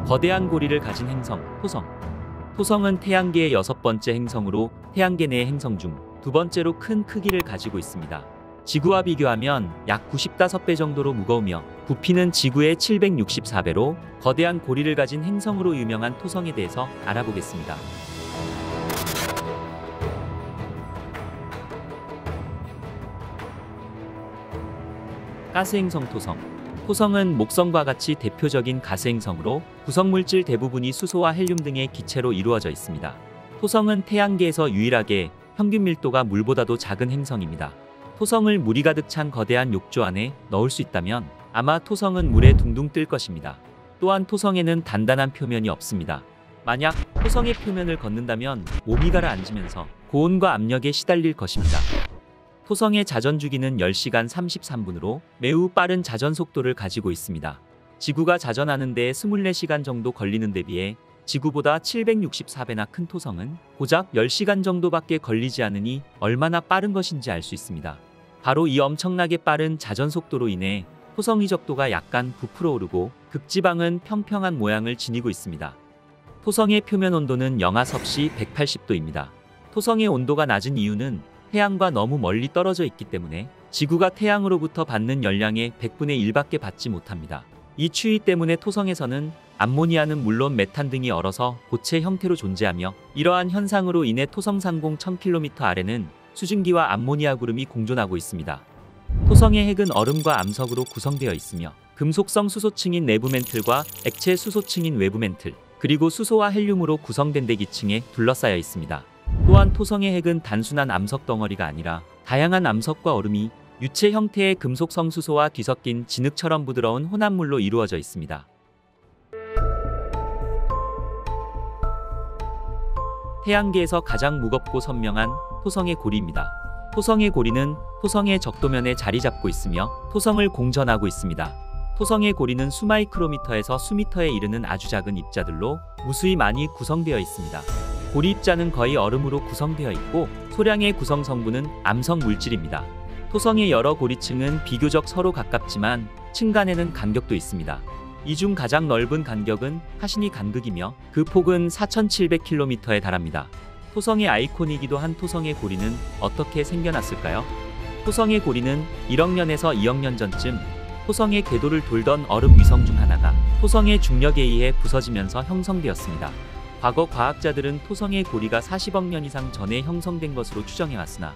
거대한 고리를 가진 행성, 토성. 토성은 태양계의 6번째 행성으로 태양계 내 행성 중 2번째로 큰 크기를 가지고 있습니다. 지구와 비교하면 약 95배 정도로 무거우며 부피는 지구의 764배로 거대한 고리를 가진 행성으로 유명한 토성에 대해서 알아보겠습니다. 가스행성 토성. 토성은 목성과 같이 대표적인 가스행성으로 구성물질 대부분이 수소와 헬륨 등의 기체로 이루어져 있습니다. 토성은 태양계에서 유일하게 평균 밀도가 물보다도 작은 행성입니다. 토성을 물이 가득 찬 거대한 욕조 안에 넣을 수 있다면 아마 토성은 물에 둥둥 뜰 것입니다. 또한 토성에는 단단한 표면이 없습니다. 만약 토성의 표면을 걷는다면 몸이 가라앉으면서 고온과 압력에 시달릴 것입니다. 토성의 자전 주기는 10시간 33분으로 매우 빠른 자전 속도를 가지고 있습니다. 지구가 자전하는 데 24시간 정도 걸리는 데 비해 지구보다 764배나 큰 토성은 고작 10시간 정도밖에 걸리지 않으니 얼마나 빠른 것인지 알 수 있습니다. 바로 이 엄청나게 빠른 자전 속도로 인해 토성 이적도가 약간 부풀어 오르고 극지방은 평평한 모양을 지니고 있습니다. 토성의 표면 온도는 영하 섭씨 180도입니다. 토성의 온도가 낮은 이유는 태양과 너무 멀리 떨어져 있기 때문에 지구가 태양으로부터 받는 열량의 100분의 1밖에 받지 못합니다. 이 추위 때문에 토성에서는 암모니아는 물론 메탄 등이 얼어서 고체 형태로 존재하며 이러한 현상으로 인해 토성 상공 1000km 아래는 수증기와 암모니아 구름이 공존하고 있습니다. 토성의 핵은 얼음과 암석으로 구성되어 있으며 금속성 수소층인 내부 멘틀과 액체 수소층인 외부 멘틀, 그리고 수소와 헬륨으로 구성된 대기층에 둘러싸여 있습니다. 또한 토성의 핵은 단순한 암석 덩어리가 아니라 다양한 암석과 얼음이 유체 형태의 금속성 수소와 뒤섞인 진흙처럼 부드러운 혼합물로 이루어져 있습니다. 태양계에서 가장 무겁고 선명한 토성의 고리입니다. 토성의 고리는 토성의 적도면에 자리 잡고 있으며 토성을 공전하고 있습니다. 토성의 고리는 수마이크로미터에서 수미터에 이르는 아주 작은 입자들로 무수히 많이 구성되어 있습니다. 고리 입자는 거의 얼음으로 구성되어 있고 소량의 구성 성분은 암석 물질입니다. 토성의 여러 고리층은 비교적 서로 가깝지만 층 간에는 간격도 있습니다. 이 중 가장 넓은 간격은 카시니 간극이며 그 폭은 4700km에 달합니다. 토성의 아이콘이기도 한 토성의 고리는 어떻게 생겨났을까요? 토성의 고리는 1억 년에서 2억 년 전쯤 토성의 궤도를 돌던 얼음 위성 중 하나가 토성의 중력에 의해 부서지면서 형성되었습니다. 과거 과학자들은 토성의 고리가 40억 년 이상 전에 형성된 것으로 추정해왔으나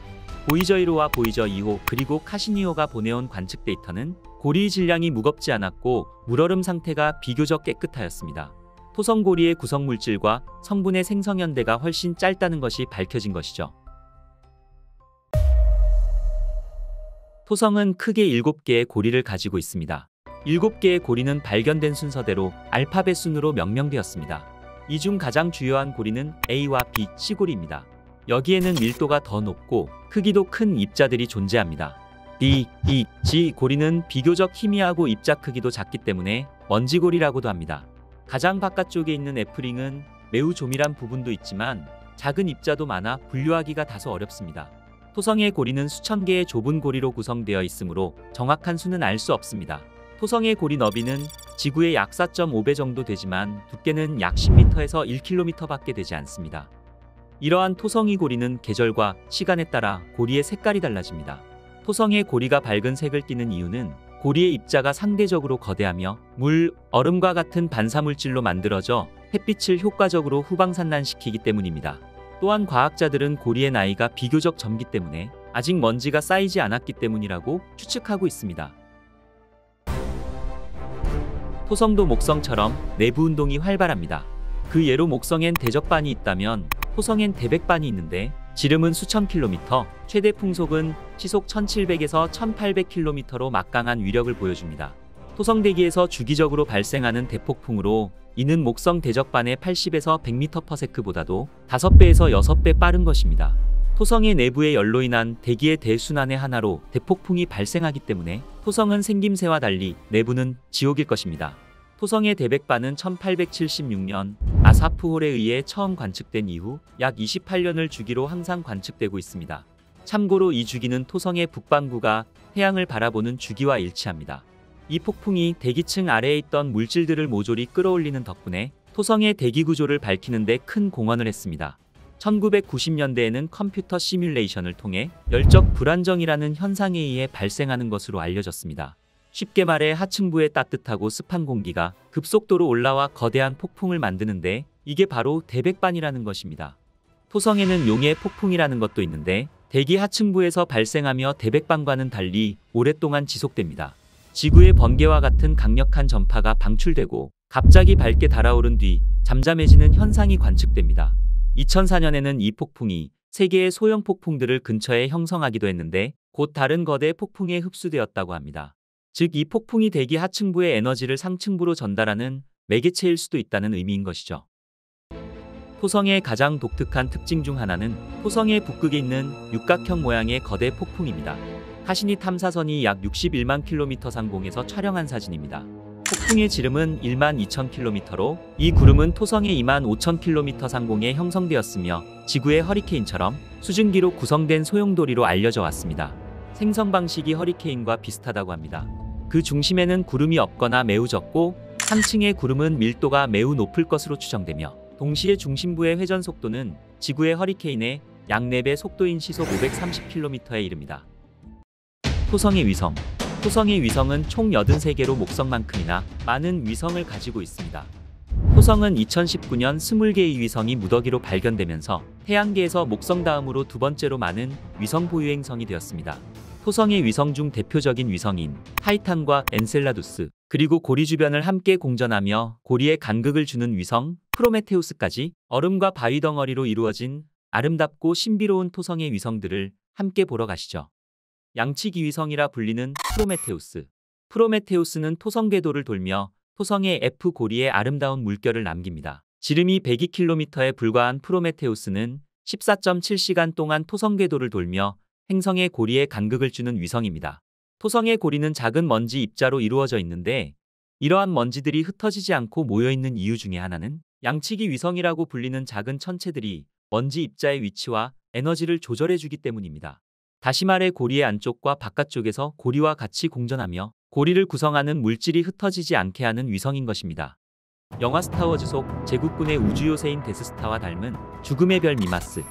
보이저 1호와 보이저 2호 그리고 카시니호가 보내온 관측 데이터는 고리의 질량이 무겁지 않았고 물얼음 상태가 비교적 깨끗하였습니다. 토성 고리의 구성물질과 성분의 생성연대가 훨씬 짧다는 것이 밝혀진 것이죠. 토성은 크게 7개의 고리를 가지고 있습니다. 7개의 고리는 발견된 순서대로 알파벳 순으로 명명되었습니다. 이 중 가장 주요한 고리는 A와 B, C고리입니다. 여기에는 밀도가 더 높고 크기도 큰 입자들이 존재합니다. D, E, G 고리는 비교적 희미하고 입자 크기도 작기 때문에 먼지고리라고도 합니다. 가장 바깥쪽에 있는 F링은 매우 조밀한 부분도 있지만 작은 입자도 많아 분류하기가 다소 어렵습니다. 토성의 고리는 수천 개의 좁은 고리로 구성되어 있으므로 정확한 수는 알 수 없습니다. 토성의 고리 너비는 지구의 약 4.5배 정도 되지만 두께는 약 10m에서 1km 밖에 되지 않습니다. 이러한 토성의 고리는 계절과 시간에 따라 고리의 색깔이 달라집니다. 토성의 고리가 밝은 색을 띠는 이유는 고리의 입자가 상대적으로 거대하며 물, 얼음과 같은 반사물질로 만들어져 햇빛을 효과적으로 후방산란시키기 때문입니다. 또한 과학자들은 고리의 나이가 비교적 젊기 때문에 아직 먼지가 쌓이지 않았기 때문이라고 추측하고 있습니다. 토성도 목성처럼 내부 운동이 활발합니다. 그 예로 목성엔 대적반이 있다면 토성엔 대백반이 있는데 지름은 수천 킬로미터, 최대 풍속은 시속 1700에서 1800km로 막강한 위력을 보여줍니다. 토성 대기에서 주기적으로 발생하는 대폭풍으로 이는 목성 대적반의 80에서 100m/s보다도 5배에서 6배 빠른 것입니다. 토성의 내부의 열로 인한 대기의 대순환의 하나로 대폭풍이 발생하기 때문에 토성은 생김새와 달리 내부는 지옥일 것입니다. 토성의 대백반은 1876년 아사프홀에 의해 처음 관측된 이후 약 28년을 주기로 항상 관측되고 있습니다. 참고로 이 주기는 토성의 북반구가 태양을 바라보는 주기와 일치합니다. 이 폭풍이 대기층 아래에 있던 물질들을 모조리 끌어올리는 덕분에 토성의 대기 구조를 밝히는 데 큰 공헌을 했습니다. 1990년대에는 컴퓨터 시뮬레이션을 통해 열적 불안정이라는 현상에 의해 발생하는 것으로 알려졌습니다. 쉽게 말해 하층부의 따뜻하고 습한 공기가 급속도로 올라와 거대한 폭풍을 만드는데 이게 바로 대백반이라는 것입니다. 토성에는 용의 폭풍이라는 것도 있는데 대기 하층부에서 발생하며 대백반과는 달리 오랫동안 지속됩니다. 지구의 번개와 같은 강력한 전파가 방출되고 갑자기 밝게 달아오른 뒤 잠잠해지는 현상이 관측됩니다. 2004년에는 이 폭풍이 세계의 소형 폭풍들을 근처에 형성하기도 했는데 곧 다른 거대 폭풍에 흡수되었다고 합니다. 즉 이 폭풍이 대기 하층부의 에너지를 상층부로 전달하는 매개체일 수도 있다는 의미인 것이죠. 토성의 가장 독특한 특징 중 하나는 토성의 북극에 있는 육각형 모양의 거대 폭풍입니다. 카시니 탐사선이 약 61만 킬로미터 상공에서 촬영한 사진입니다. 폭풍의 지름은 1만 2천 킬로미터로 이 구름은 토성의 2만 5천 킬로미터 상공에 형성되었으며 지구의 허리케인처럼 수증기로 구성된 소용돌이로 알려져 왔습니다. 생성 방식이 허리케인과 비슷하다고 합니다. 그 중심에는 구름이 없거나 매우 적고 상층의 구름은 밀도가 매우 높을 것으로 추정되며 동시에 중심부의 회전 속도는 지구의 허리케인의 약 4배 속도인 시속 530km에 이릅니다. 토성의 위성. 토성의 위성은 총 83개로 목성만큼이나 많은 위성을 가지고 있습니다. 토성은 2019년 20개의 위성이 무더기로 발견되면서 태양계에서 목성 다음으로 두 번째로 많은 위성 보유 행성이 되었습니다. 토성의 위성 중 대표적인 위성인 타이탄과 엔셀라두스, 그리고 고리 주변을 함께 공전하며 고리에 간극을 주는 위성 프로메테우스까지 얼음과 바위 덩어리로 이루어진 아름답고 신비로운 토성의 위성들을 함께 보러 가시죠. 양치기 위성이라 불리는 프로메테우스. 프로메테우스는 토성 궤도를 돌며 토성의 F 고리에 아름다운 물결을 남깁니다. 지름이 102km에 불과한 프로메테우스는 14.7시간 동안 토성 궤도를 돌며 행성의 고리에 간극을 주는 위성입니다. 토성의 고리는 작은 먼지 입자로 이루어져 있는데 이러한 먼지들이 흩어지지 않고 모여있는 이유 중에 하나는 양치기 위성이라고 불리는 작은 천체들이 먼지 입자의 위치와 에너지를 조절해주기 때문입니다. 다시 말해 고리의 안쪽과 바깥쪽에서 고리와 같이 공전하며 고리를 구성하는 물질이 흩어지지 않게 하는 위성인 것입니다. 영화 스타워즈 속 제국군의 우주요새인 데스스타와 닮은 죽음의 별 미마스.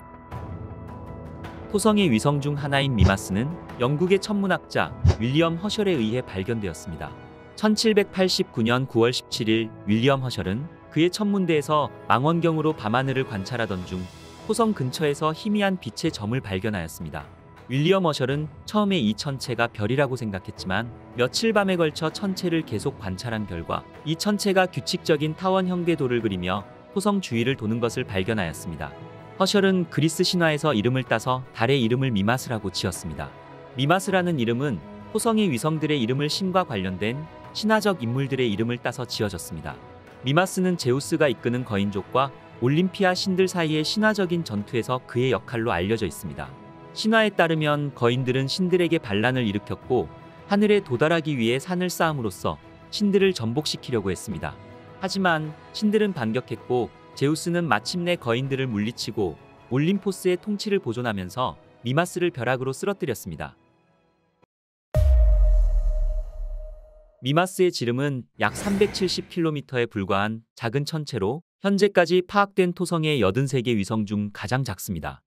토성의 위성 중 하나인 미마스는 영국의 천문학자 윌리엄 허셜에 의해 발견되었습니다. 1789년 9월 17일 윌리엄 허셜은 그의 천문대에서 망원경으로 밤하늘을 관찰하던 중 토성 근처에서 희미한 빛의 점을 발견하였습니다. 윌리엄 허셜은 처음에 이 천체가 별이라고 생각했지만 며칠 밤에 걸쳐 천체를 계속 관찰한 결과 이 천체가 규칙적인 타원형 궤도를 그리며 토성 주위를 도는 것을 발견하였습니다. 허셜은 그리스 신화에서 이름을 따서 달의 이름을 미마스라고 지었습니다. 미마스라는 이름은 토성의 위성들의 이름을 신과 관련된 신화적 인물들의 이름을 따서 지어졌습니다. 미마스는 제우스가 이끄는 거인족과 올림피아 신들 사이의 신화적인 전투에서 그의 역할로 알려져 있습니다. 신화에 따르면 거인들은 신들에게 반란을 일으켰고 하늘에 도달하기 위해 산을 쌓음으로써 신들을 전복시키려고 했습니다. 하지만 신들은 반격했고 제우스는 마침내 거인들을 물리치고 올림포스의 통치를 보존하면서 미마스를 벼락으로 쓰러뜨렸습니다. 미마스의 지름은 약 370km에 불과한 작은 천체로 현재까지 파악된 토성의 83개 위성 중 가장 작습니다.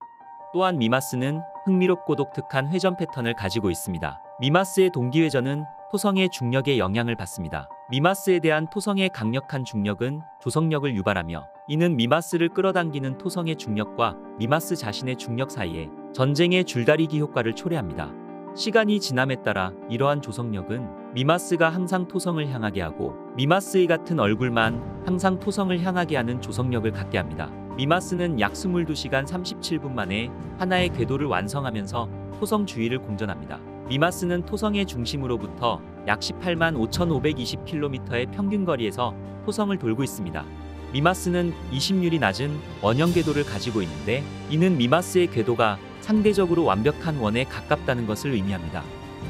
또한 미마스는 흥미롭고 독특한 회전 패턴을 가지고 있습니다. 미마스의 동기회전은 토성의 중력의 영향을 받습니다. 미마스에 대한 토성의 강력한 중력은 조성력을 유발하며 이는 미마스를 끌어당기는 토성의 중력과 미마스 자신의 중력 사이에 전쟁의 줄다리기 효과를 초래합니다. 시간이 지남에 따라 이러한 조성력은 미마스가 항상 토성을 향하게 하고 미마스의 같은 얼굴만 항상 토성을 향하게 하는 조성력을 갖게 합니다. 미마스는 약 22시간 37분 만에 하나의 궤도를 완성하면서 토성 주위를 공전합니다. 미마스는 토성의 중심으로부터 약 18만 5,520km의 평균 거리에서 토성을 돌고 있습니다. 미마스는 이심률이 낮은 원형 궤도를 가지고 있는데 이는 미마스의 궤도가 상대적으로 완벽한 원에 가깝다는 것을 의미합니다.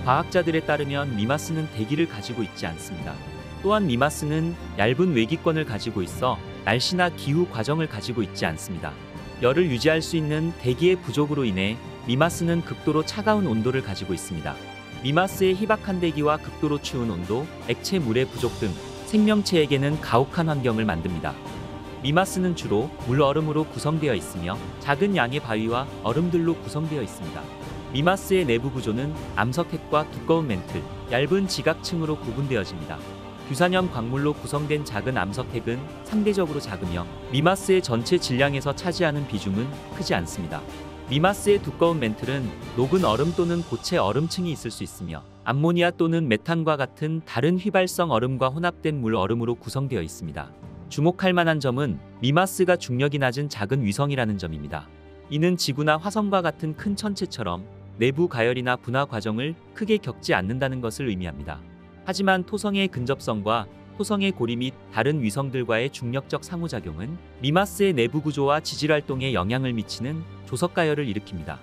과학자들에 따르면 미마스는 대기를 가지고 있지 않습니다. 또한 미마스는 얇은 외기권을 가지고 있어 날씨나 기후 과정을 가지고 있지 않습니다. 열을 유지할 수 있는 대기의 부족으로 인해 미마스는 극도로 차가운 온도를 가지고 있습니다. 미마스의 희박한 대기와 극도로 추운 온도, 액체 물의 부족 등 생명체에게는 가혹한 환경을 만듭니다. 미마스는 주로 물 얼음으로 구성되어 있으며 작은 양의 바위와 얼음들로 구성되어 있습니다. 미마스의 내부 구조는 암석핵과 두꺼운 멘틀, 얇은 지각층으로 구분되어집니다. 규산염 광물로 구성된 작은 암석핵은 상대적으로 작으며 미마스의 전체 질량에서 차지하는 비중은 크지 않습니다. 미마스의 두꺼운 멘틀은 녹은 얼음 또는 고체 얼음층이 있을 수 있으며 암모니아 또는 메탄과 같은 다른 휘발성 얼음과 혼합된 물 얼음으로 구성되어 있습니다. 주목할 만한 점은 미마스가 중력이 낮은 작은 위성이라는 점입니다. 이는 지구나 화성과 같은 큰 천체처럼 내부 가열이나 분화 과정을 크게 겪지 않는다는 것을 의미합니다. 하지만 토성의 근접성과 토성의 고리 및 다른 위성들과의 중력적 상호작용은 미마스의 내부 구조와 지질 활동에 영향을 미치는 조석 가열을 일으킵니다.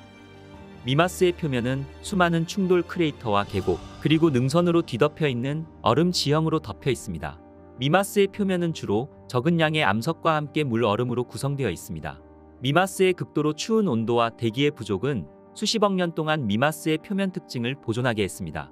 미마스의 표면은 수많은 충돌 크레이터와 계곡, 그리고 능선으로 뒤덮여 있는 얼음 지형으로 덮여 있습니다. 미마스의 표면은 주로 적은 양의 암석과 함께 물 얼음으로 구성되어 있습니다. 미마스의 극도로 추운 온도와 대기의 부족은 수십억 년 동안 미마스의 표면 특징을 보존하게 했습니다.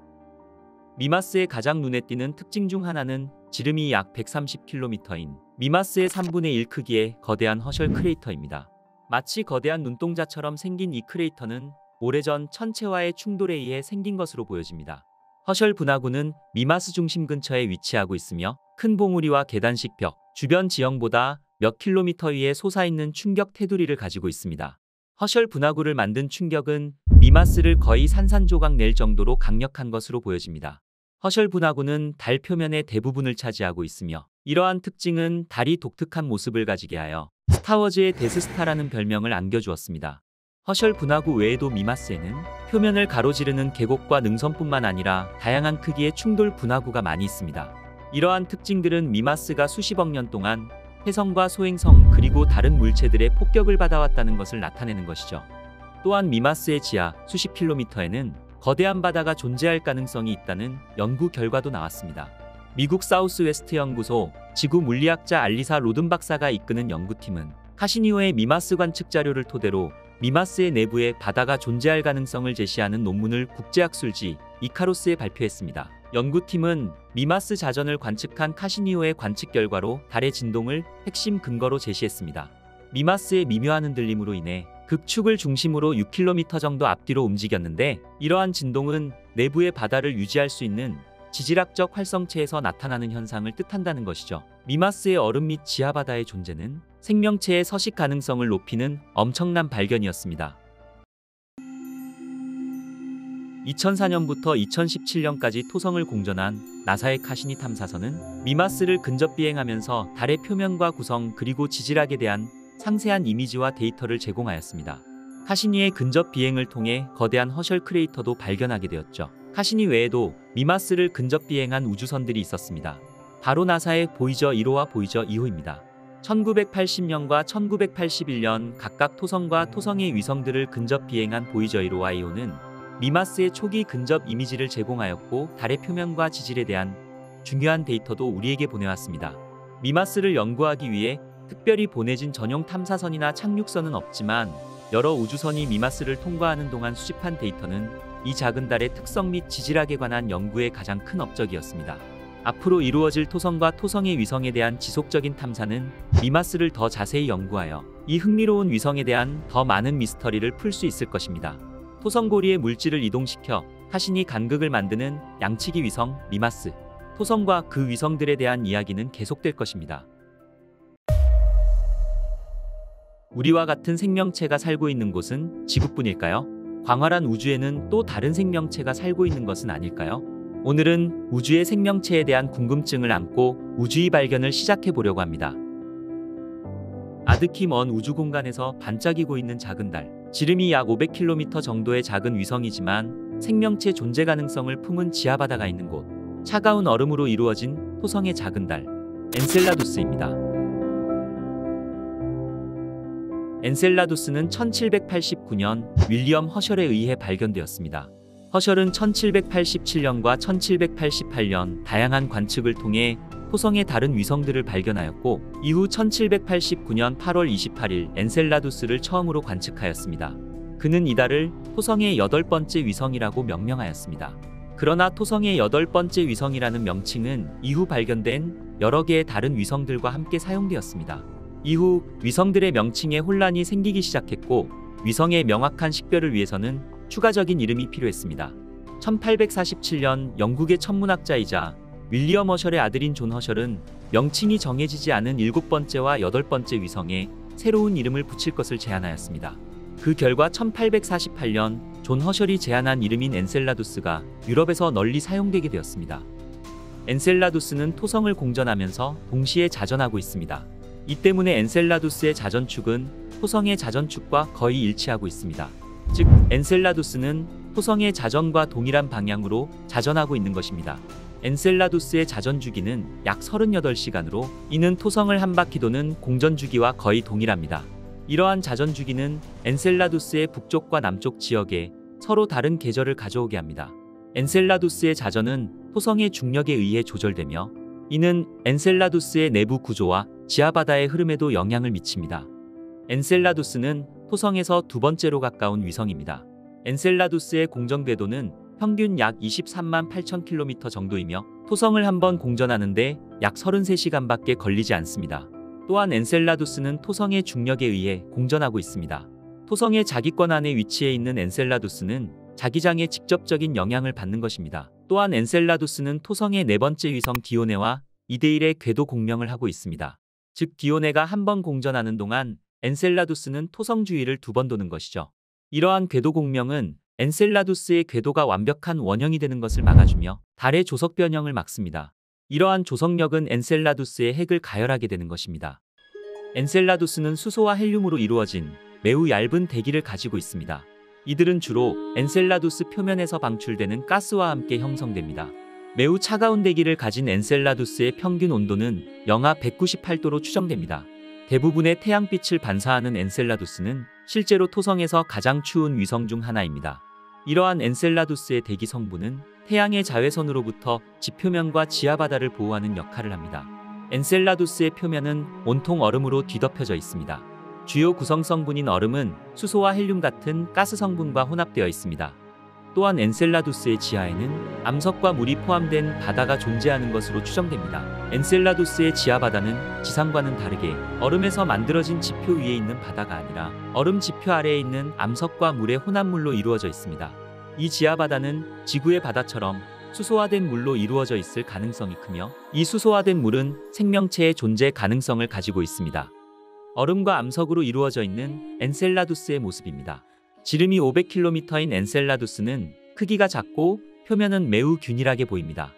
미마스의 가장 눈에 띄는 특징 중 하나는 지름이 약 130km인 미마스의 3분의 1 크기의 거대한 허셜 크레이터입니다. 마치 거대한 눈동자처럼 생긴 이 크레이터는 오래전 천체와의 충돌에 의해 생긴 것으로 보여집니다. 허셜 분화구는 미마스 중심 근처에 위치하고 있으며 큰 봉우리와 계단식 벽, 주변 지형보다 몇 킬로미터 위에 솟아있는 충격 테두리를 가지고 있습니다. 허셜 분화구를 만든 충격은 미마스를 거의 산산조각 낼 정도로 강력한 것으로 보여집니다. 허셜 분화구는 달 표면의 대부분을 차지하고 있으며 이러한 특징은 달이 독특한 모습을 가지게 하여 스타워즈의 데스스타라는 별명을 안겨주었습니다. 허셜 분화구 외에도 미마스에는 표면을 가로지르는 계곡과 능선뿐만 아니라 다양한 크기의 충돌 분화구가 많이 있습니다. 이러한 특징들은 미마스가 수십억 년 동안 혜성과 소행성 그리고 다른 물체들의 폭격을 받아왔다는 것을 나타내는 것이죠. 또한 미마스의 지하 수십 킬로미터에는 거대한 바다가 존재할 가능성이 있다는 연구 결과도 나왔습니다. 미국 사우스웨스트 연구소 지구 물리학자 알리사 로든 박사가 이끄는 연구팀은 카시니오의 미마스 관측 자료를 토대로 미마스의 내부에 바다가 존재할 가능성을 제시하는 논문을 국제학술지 이카로스에 발표했습니다. 연구팀은 미마스 자전을 관측한 카시니오의 관측 결과로 달의 진동을 핵심 근거로 제시했습니다. 미마스의 미묘한 흔들림으로 인해 극축을 중심으로 6km 정도 앞뒤로 움직였는데 이러한 진동은 내부의 바다를 유지할 수 있는 지질학적 활성체에서 나타나는 현상을 뜻한다는 것이죠. 미마스의 얼음 및 지하바다의 존재는 생명체의 서식 가능성을 높이는 엄청난 발견이었습니다. 2004년부터 2017년까지 토성을 공전한 나사의 카시니 탐사선은 미마스를 근접 비행하면서 달의 표면과 구성 그리고 지질학에 대한 상세한 이미지와 데이터를 제공하였습니다. 카시니의 근접 비행을 통해 거대한 허셜 크레이터도 발견하게 되었죠. 카시니 외에도 미마스를 근접 비행한 우주선들이 있었습니다. 바로 나사의 보이저 1호와 보이저 2호입니다. 1980년과 1981년 각각 토성과 토성의 위성들을 근접 비행한 보이저 1호와 2호는 미마스의 초기 근접 이미지를 제공하였고 달의 표면과 지질에 대한 중요한 데이터도 우리에게 보내왔습니다. 미마스를 연구하기 위해 특별히 보내진 전용 탐사선이나 착륙선은 없지만 여러 우주선이 미마스를 통과하는 동안 수집한 데이터는 이 작은 달의 특성 및 지질학에 관한 연구의 가장 큰 업적이었습니다. 앞으로 이루어질 토성과 토성의 위성에 대한 지속적인 탐사는 미마스를 더 자세히 연구하여 이 흥미로운 위성에 대한 더 많은 미스터리를 풀 수 있을 것입니다. 토성고리의 물질을 이동시켜 카시니 간극을 만드는 양치기 위성 미마스, 토성과 그 위성들에 대한 이야기는 계속될 것입니다. 우리와 같은 생명체가 살고 있는 곳은 지구뿐일까요? 광활한 우주에는 또 다른 생명체가 살고 있는 것은 아닐까요? 오늘은 우주의 생명체에 대한 궁금증을 안고 우주의 발견을 시작해 보려고 합니다. 아득히 먼 우주 공간에서 반짝이고 있는 작은 달. 지름이 약 500km 정도의 작은 위성이지만 생명체 존재 가능성을 품은 지하바다가 있는 곳. 차가운 얼음으로 이루어진 토성의 작은 달. 엔셀라두스입니다. 엔셀라두스는 1789년 윌리엄 허셜에 의해 발견되었습니다. 허셜은 1787년과 1788년 다양한 관측을 통해 토성의 다른 위성들을 발견하였고 이후 1789년 8월 28일 엔셀라두스를 처음으로 관측하였습니다. 그는 이 달을 토성의 8번째 위성이라고 명명하였습니다. 그러나 토성의 8번째 위성이라는 명칭은 이후 발견된 여러 개의 다른 위성들과 함께 사용되었습니다. 이후 위성들의 명칭에 혼란이 생기기 시작했고 위성의 명확한 식별을 위해서는 추가적인 이름이 필요했습니다. 1847년 영국의 천문학자이자 윌리엄 허셜의 아들인 존 허셜은 명칭이 정해지지 않은 7번째와 8번째 위성에 새로운 이름을 붙일 것을 제안하였습니다. 그 결과 1848년 존 허셜이 제안한 이름인 엔셀라두스가 유럽에서 널리 사용되게 되었습니다. 엔셀라두스는 토성을 공전하면서 동시에 자전하고 있습니다. 이 때문에 엔셀라두스의 자전축은 토성의 자전축과 거의 일치하고 있습니다. 즉, 엔셀라두스는 토성의 자전과 동일한 방향으로 자전하고 있는 것입니다. 엔셀라두스의 자전 주기는 약 38시간으로 이는 토성을 한 바퀴 도는 공전 주기와 거의 동일합니다. 이러한 자전 주기는 엔셀라두스의 북쪽과 남쪽 지역에 서로 다른 계절을 가져오게 합니다. 엔셀라두스의 자전은 토성의 중력에 의해 조절되며 이는 엔셀라두스의 내부 구조와 지하바다의 흐름에도 영향을 미칩니다. 엔셀라두스는 토성에서 두 번째로 가까운 위성입니다. 엔셀라두스의 공전 궤도는 평균 약 23만 8천 킬로미터 정도이며 토성을 한번 공전하는데 약 33시간밖에 걸리지 않습니다. 또한 엔셀라두스는 토성의 중력에 의해 공전하고 있습니다. 토성의 자기권 안에 위치해 있는 엔셀라두스는 자기장에 직접적인 영향을 받는 것입니다. 또한 엔셀라두스는 토성의 네 번째 위성 디오네와 2대1의 궤도 공명을 하고 있습니다. 즉 디오네가 한 번 공전하는 동안 엔셀라두스는 토성 주위를 2번 도는 것이죠. 이러한 궤도 공명은 엔셀라두스의 궤도가 완벽한 원형이 되는 것을 막아주며 달의 조석 변형을 막습니다. 이러한 조석력은 엔셀라두스의 핵을 가열하게 되는 것입니다. 엔셀라두스는 수소와 헬륨으로 이루어진 매우 얇은 대기를 가지고 있습니다. 이들은 주로 엔셀라두스 표면에서 방출되는 가스와 함께 형성됩니다. 매우 차가운 대기를 가진 엔셀라두스의 평균 온도는 영하 198도로 추정됩니다. 대부분의 태양빛을 반사하는 엔셀라두스는 실제로 토성에서 가장 추운 위성 중 하나입니다. 이러한 엔셀라두스의 대기 성분은 태양의 자외선으로부터 지표면과 지하바다를 보호하는 역할을 합니다. 엔셀라두스의 표면은 온통 얼음으로 뒤덮여져 있습니다. 주요 구성 성분인 얼음은 수소와 헬륨 같은 가스 성분과 혼합되어 있습니다. 또한 엔셀라두스의 지하에는 암석과 물이 포함된 바다가 존재하는 것으로 추정됩니다. 엔셀라두스의 지하바다는 지상과는 다르게 얼음에서 만들어진 지표 위에 있는 바다가 아니라 얼음 지표 아래에 있는 암석과 물의 혼합물로 이루어져 있습니다. 이 지하바다는 지구의 바다처럼 수소화된 물로 이루어져 있을 가능성이 크며 이 수소화된 물은 생명체의 존재 가능성을 가지고 있습니다. 얼음과 암석으로 이루어져 있는 엔셀라두스의 모습입니다. 지름이 500km인 엔셀라두스는 크기가 작고 표면은 매우 균일하게 보입니다.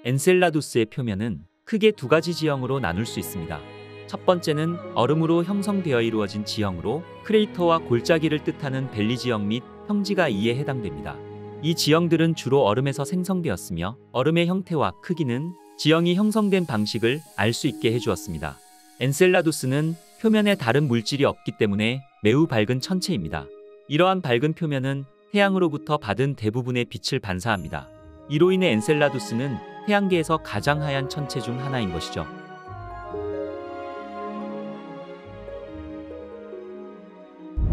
엔셀라두스의 표면은 크게 두 가지 지형으로 나눌 수 있습니다. 첫 번째는 얼음으로 형성되어 이루어진 지형으로 크레이터와 골짜기를 뜻하는 밸리 지형 및 평지가 이에 해당됩니다. 이 지형들은 주로 얼음에서 생성되었으며 얼음의 형태와 크기는 지형이 형성된 방식을 알 수 있게 해주었습니다. 엔셀라두스는 표면에 다른 물질이 없기 때문에 매우 밝은 천체입니다. 이러한 밝은 표면은 태양으로부터 받은 대부분의 빛을 반사합니다. 이로 인해 엔셀라두스는 태양계에서 가장 하얀 천체 중 하나인 것이죠.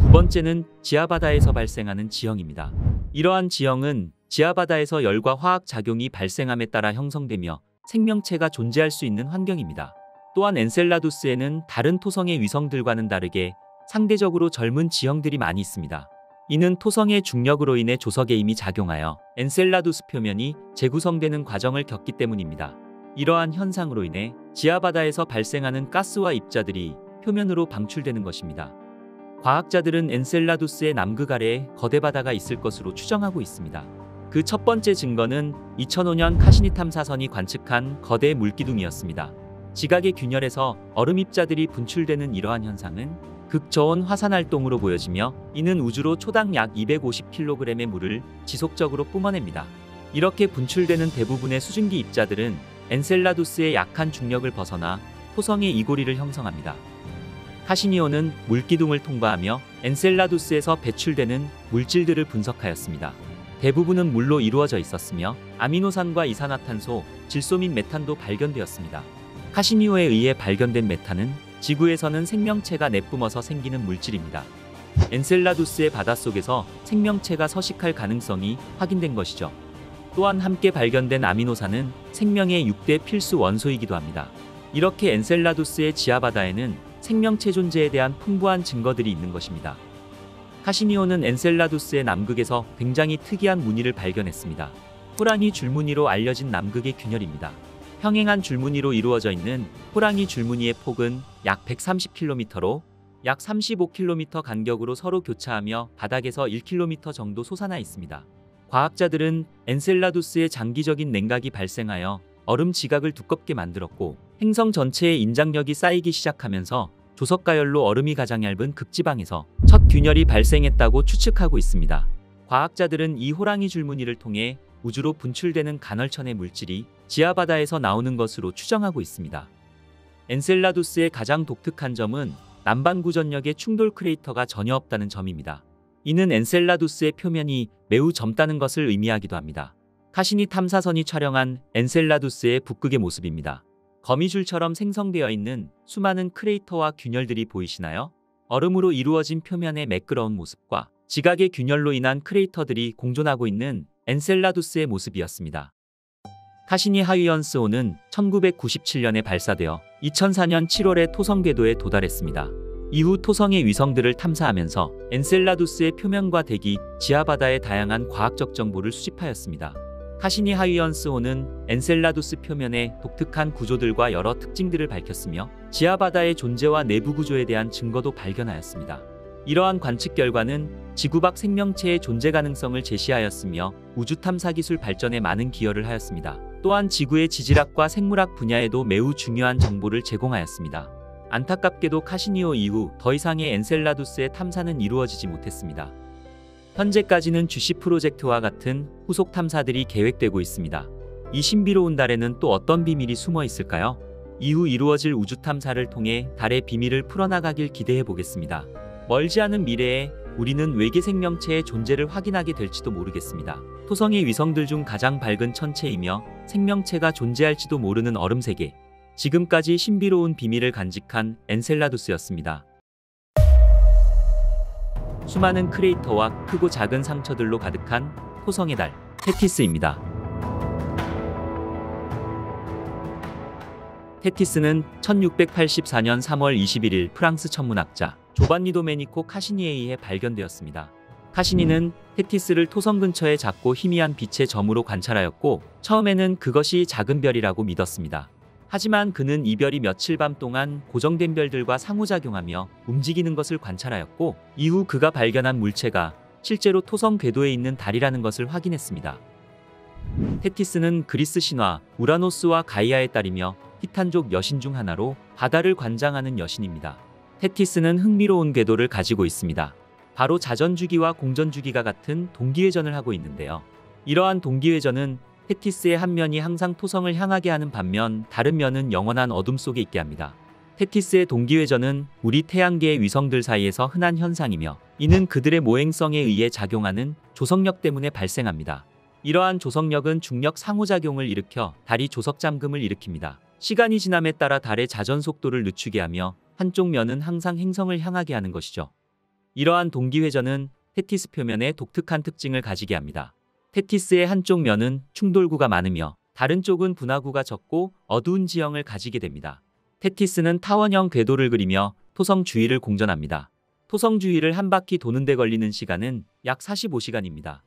두 번째는 지하바다에서 발생하는 지형입니다. 이러한 지형은 지하바다에서 열과 화학 작용이 발생함에 따라 형성되며 생명체가 존재할 수 있는 환경입니다. 또한 엔셀라두스에는 다른 토성의 위성들과는 다르게 상대적으로 젊은 지형들이 많이 있습니다. 이는 토성의 중력으로 인해 조석의 힘이 작용하여 엔셀라두스 표면이 재구성되는 과정을 겪기 때문입니다. 이러한 현상으로 인해 지하바다에서 발생하는 가스와 입자들이 표면으로 방출되는 것입니다. 과학자들은 엔셀라두스의 남극 아래에 거대 바다가 있을 것으로 추정하고 있습니다. 그 첫 번째 증거는 2005년 카시니 탐사선이 관측한 거대 물기둥이었습니다. 지각의 균열에서 얼음 입자들이 분출되는 이러한 현상은 극저온 화산 활동으로 보여지며 이는 우주로 초당 약 250kg의 물을 지속적으로 뿜어냅니다. 이렇게 분출되는 대부분의 수증기 입자들은 엔셀라두스의 약한 중력을 벗어나 토성의 이고리를 형성합니다. 카시니오는 물기둥을 통과하며 엔셀라두스에서 배출되는 물질들을 분석하였습니다. 대부분은 물로 이루어져 있었으며 아미노산과 이산화탄소, 질소 및 메탄도 발견되었습니다. 카시니오에 의해 발견된 메탄은 지구에서는 생명체가 내뿜어서 생기는 물질입니다. 엔셀라두스의 바닷속에서 생명체가 서식할 가능성이 확인된 것이죠. 또한 함께 발견된 아미노산은 생명의 6대 필수 원소이기도 합니다. 이렇게 엔셀라두스의 지하바다에는 생명체 존재에 대한 풍부한 증거들이 있는 것입니다. 카시니오는 엔셀라두스의 남극에서 굉장히 특이한 무늬를 발견했습니다. 호랑이 줄무늬로 알려진 남극의 균열입니다. 평행한 줄무늬로 이루어져 있는 호랑이 줄무늬의 폭은 약 130km로 약 35km 간격으로 서로 교차하며 바닥에서 1km 정도 솟아나 있습니다. 과학자들은 엔셀라두스의 장기적인 냉각이 발생하여 얼음 지각을 두껍게 만들었고 행성 전체에 인장력이 쌓이기 시작하면서 조석가열로 얼음이 가장 얇은 극지방에서 첫 균열이 발생했다고 추측하고 있습니다. 과학자들은 이 호랑이 줄무늬를 통해 우주로 분출되는 간헐천의 물질이 지하바다에서 나오는 것으로 추정하고 있습니다. 엔셀라두스의 가장 독특한 점은 남반구 전역에 충돌 크레이터가 전혀 없다는 점입니다. 이는 엔셀라두스의 표면이 매우 젊다는 것을 의미하기도 합니다. 카시니 탐사선이 촬영한 엔셀라두스의 북극의 모습입니다. 거미줄처럼 생성되어 있는 수많은 크레이터와 균열들이 보이시나요? 얼음으로 이루어진 표면의 매끄러운 모습과 지각의 균열로 인한 크레이터들이 공존하고 있는 엔셀라두스의 모습이었습니다. 카시니 하이언스5는 1997년에 발사되어 2004년 7월에 토성 궤도에 도달했습니다. 이후 토성의 위성들을 탐사하면서 엔셀라두스의 표면과 대기, 지하바다의 다양한 과학적 정보를 수집하였습니다. 카시니 하이언스5는 엔셀라두스 표면의 독특한 구조들과 여러 특징들을 밝혔으며 지하바다의 존재와 내부 구조에 대한 증거도 발견하였습니다. 이러한 관측 결과는 지구 밖 생명체의 존재 가능성을 제시하였으며 우주 탐사 기술 발전에 많은 기여를 하였습니다. 또한 지구의 지질학과 생물학 분야에도 매우 중요한 정보를 제공하였습니다. 안타깝게도 카시니오 이후 더 이상의 엔셀라두스의 탐사는 이루어지지 못했습니다. 현재까지는 주시 프로젝트와 같은 후속 탐사들이 계획되고 있습니다. 이 신비로운 달에는 또 어떤 비밀이 숨어 있을까요? 이후 이루어질 우주 탐사를 통해 달의 비밀을 풀어나가길 기대해 보겠습니다. 멀지 않은 미래에 우리는 외계 생명체의 존재를 확인하게 될지도 모르겠습니다. 토성의 위성들 중 가장 밝은 천체이며 생명체가 존재할지도 모르는 얼음 세계. 지금까지 신비로운 비밀을 간직한 엔셀라두스였습니다. 수많은 크레이터와 크고 작은 상처들로 가득한 토성의 달, 테티스입니다. 테티스는 1684년 3월 21일 프랑스 천문학자 조반니 도메니코 카시니에 의해 발견되었습니다. 카시니는 테티스를 토성 근처의 작고 희미한 빛의 점으로 관찰하였고 처음에는 그것이 작은 별이라고 믿었습니다. 하지만 그는 이 별이 며칠 밤 동안 고정된 별들과 상호작용하며 움직이는 것을 관찰하였고 이후 그가 발견한 물체가 실제로 토성 궤도에 있는 달이라는 것을 확인했습니다. 테티스는 그리스 신화 우라노스와 가이아의 딸이며 티탄족 여신 중 하나로 바다를 관장하는 여신입니다. 테티스는 흥미로운 궤도를 가지고 있습니다. 바로 자전주기와 공전주기가 같은 동기회전을 하고 있는데요. 이러한 동기회전은 테티스의 한 면이 항상 토성을 향하게 하는 반면 다른 면은 영원한 어둠 속에 있게 합니다. 테티스의 동기회전은 우리 태양계의 위성들 사이에서 흔한 현상이며 이는 그들의 모행성에 의해 작용하는 조석력 때문에 발생합니다. 이러한 조석력은 중력 상호작용을 일으켜 달이 조석 잠금을 일으킵니다. 시간이 지남에 따라 달의 자전 속도를 늦추게 하며 한쪽 면은 항상 행성을 향하게 하는 것이죠. 이러한 동기회전은 테티스 표면에 독특한 특징을 가지게 합니다. 테티스의 한쪽 면은 충돌구가 많으며 다른 쪽은 분화구가 적고 어두운 지형을 가지게 됩니다. 테티스는 타원형 궤도를 그리며 토성 주위를 공전합니다. 토성 주위를 한 바퀴 도는 데 걸리는 시간은 약 45시간입니다.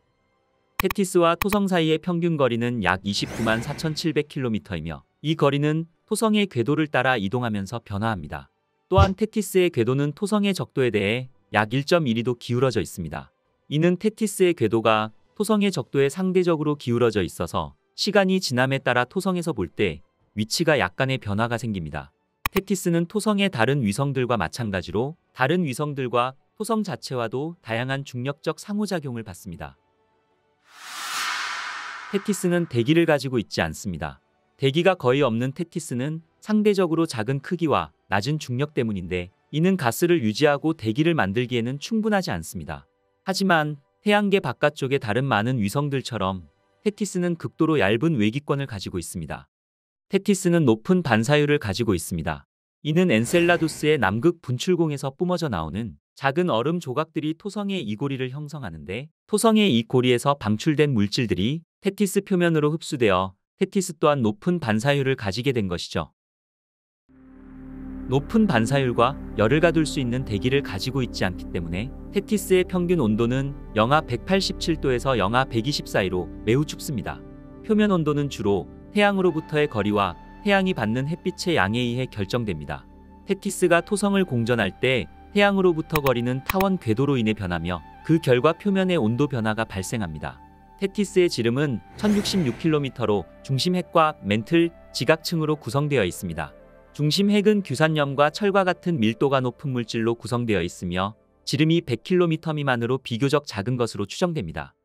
테티스와 토성 사이의 평균 거리는 약 29만 4,700km이며 이 거리는 토성의 궤도를 따라 이동하면서 변화합니다. 또한 테티스의 궤도는 토성의 적도에 대해 약 1.12도 기울어져 있습니다. 이는 테티스의 궤도가 토성의 적도에 상대적으로 기울어져 있어서 시간이 지남에 따라 토성에서 볼 때 위치가 약간의 변화가 생깁니다. 테티스는 토성의 다른 위성들과 마찬가지로 다른 위성들과 토성 자체와도 다양한 중력적 상호작용을 받습니다. 테티스는 대기를 가지고 있지 않습니다. 대기가 거의 없는 테티스는 상대적으로 작은 크기와 낮은 중력 때문인데 이는 가스를 유지하고 대기를 만들기에는 충분하지 않습니다. 하지만 태양계 바깥쪽의 다른 많은 위성들처럼 테티스는 극도로 얇은 외기권을 가지고 있습니다. 테티스는 높은 반사율을 가지고 있습니다. 이는 엔셀라두스의 남극 분출공에서 뿜어져 나오는 작은 얼음 조각들이 토성의 이 고리를 형성하는데 토성의 이 고리에서 방출된 물질들이 테티스 표면으로 흡수되어 테티스 또한 높은 반사율을 가지게 된 것이죠. 높은 반사율과 열을 가둘 수 있는 대기를 가지고 있지 않기 때문에 테티스의 평균 온도는 영하 187도에서 영하 120 사이로 매우 춥습니다. 표면 온도는 주로 태양으로부터의 거리와 태양이 받는 햇빛의 양에 의해 결정됩니다. 테티스가 토성을 공전할 때 태양으로부터 거리는 타원 궤도로 인해 변하며 그 결과 표면의 온도 변화가 발생합니다. 테티스의 지름은 1066km로 중심 핵과 멘틀, 지각층으로 구성되어 있습니다. 중심 핵은 규산염과 철과 같은 밀도가 높은 물질로 구성되어 있으며 지름이 100km 미만으로 비교적 작은 것으로 추정됩니다.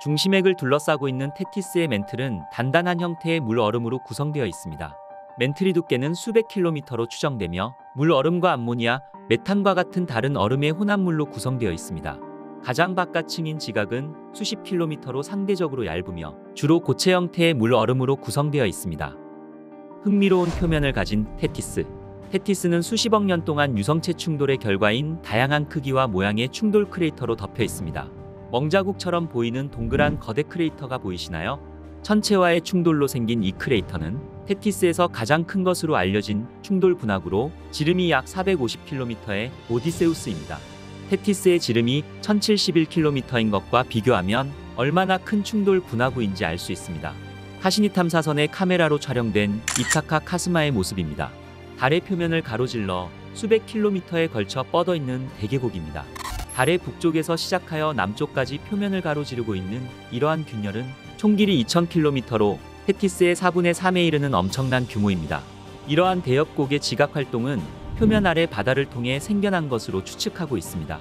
중심핵을 둘러싸고 있는 테티스의 멘틀은 단단한 형태의 물얼음으로 구성되어 있습니다. 멘틀의 두께는 수백 킬로미터로 추정되며 물얼음과 암모니아, 메탄과 같은 다른 얼음의 혼합물로 구성되어 있습니다. 가장 바깥층인 지각은 수십 킬로미터로 상대적으로 얇으며 주로 고체 형태의 물얼음으로 구성되어 있습니다. 흥미로운 표면을 가진 테티스. 테티스는 수십억 년 동안 유성체 충돌의 결과인 다양한 크기와 모양의 충돌 크레이터로 덮여 있습니다. 멍자국처럼 보이는 동그란 거대 크레이터가 보이시나요? 천체와의 충돌로 생긴 이 크레이터는 테티스에서 가장 큰 것으로 알려진 충돌 분화구로 지름이 약 450km의 오디세우스입니다. 테티스의 지름이 1071km인 것과 비교하면 얼마나 큰 충돌 분화구인지 알 수 있습니다. 카시니 탐사선의 카메라로 촬영된 이타카 카스마의 모습입니다. 달의 표면을 가로질러 수백 킬로미터에 걸쳐 뻗어 있는 대계곡입니다. 달의 북쪽에서 시작하여 남쪽까지 표면을 가로지르고 있는 이러한 균열은 총 길이 2000km로 테티스의 4분의 3에 이르는 엄청난 규모입니다. 이러한 대엽곡의 지각 활동은 표면 아래 바다를 통해 생겨난 것으로 추측하고 있습니다.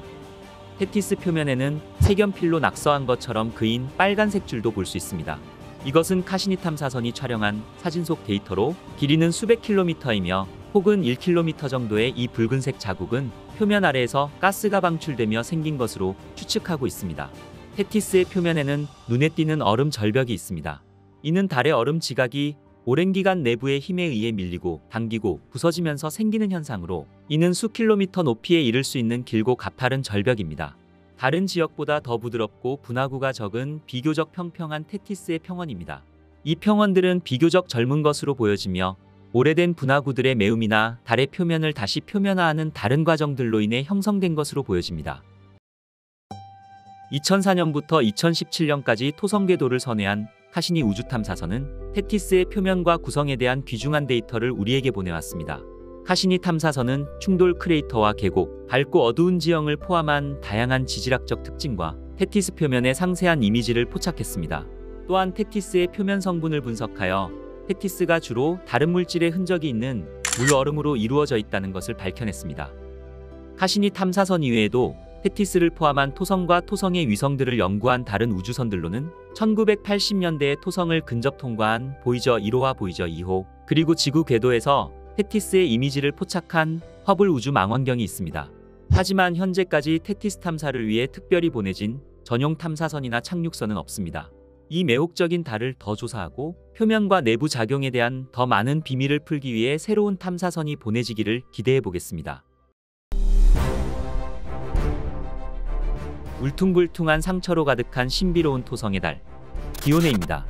테티스 표면에는 색연필로 낙서한 것처럼 그인 빨간색 줄도 볼 수 있습니다. 이것은 카시니 탐사선이 촬영한 사진 속 데이터로 길이는 수백 킬로미터이며 혹은 1km 정도의 이 붉은색 자국은 표면 아래에서 가스가 방출되며 생긴 것으로 추측하고 있습니다. 테티스의 표면에는 눈에 띄는 얼음 절벽이 있습니다. 이는 달의 얼음 지각이 오랜 기간 내부의 힘에 의해 밀리고 당기고 부서지면서 생기는 현상으로 이는 수 킬로미터 높이에 이를 수 있는 길고 가파른 절벽입니다. 다른 지역보다 더 부드럽고 분화구가 적은 비교적 평평한 테티스의 평원입니다. 이 평원들은 비교적 젊은 것으로 보여지며 오래된 분화구들의 매움이나 달의 표면을 다시 표면화하는 다른 과정들로 인해 형성된 것으로 보여집니다. 2004년부터 2017년까지 토성 궤도를 선회한 카시니 우주탐사선은 테티스의 표면과 구성에 대한 귀중한 데이터를 우리에게 보내왔습니다. 카시니 탐사선은 충돌 크레이터와 계곡, 밝고 어두운 지형을 포함한 다양한 지질학적 특징과 테티스 표면의 상세한 이미지를 포착했습니다. 또한 테티스의 표면 성분을 분석하여 테티스가 주로 다른 물질의 흔적이 있는 물얼음으로 이루어져 있다는 것을 밝혀냈습니다. 카시니 탐사선 이외에도 테티스를 포함한 토성과 토성의 위성들을 연구한 다른 우주선들로는 1980년대에 토성을 근접 통과한 보이저 1호와 보이저 2호, 그리고 지구 궤도에서 테티스의 이미지를 포착한 허블 우주 망원경이 있습니다. 하지만 현재까지 테티스 탐사를 위해 특별히 보내진 전용 탐사선이나 착륙선은 없습니다. 이 매혹적인 달을 더 조사하고 표면과 내부 작용에 대한 더 많은 비밀을 풀기 위해 새로운 탐사선이 보내지기를 기대해 보겠습니다. 울퉁불퉁한 상처로 가득한 신비로운 토성의 달, 디오네입니다.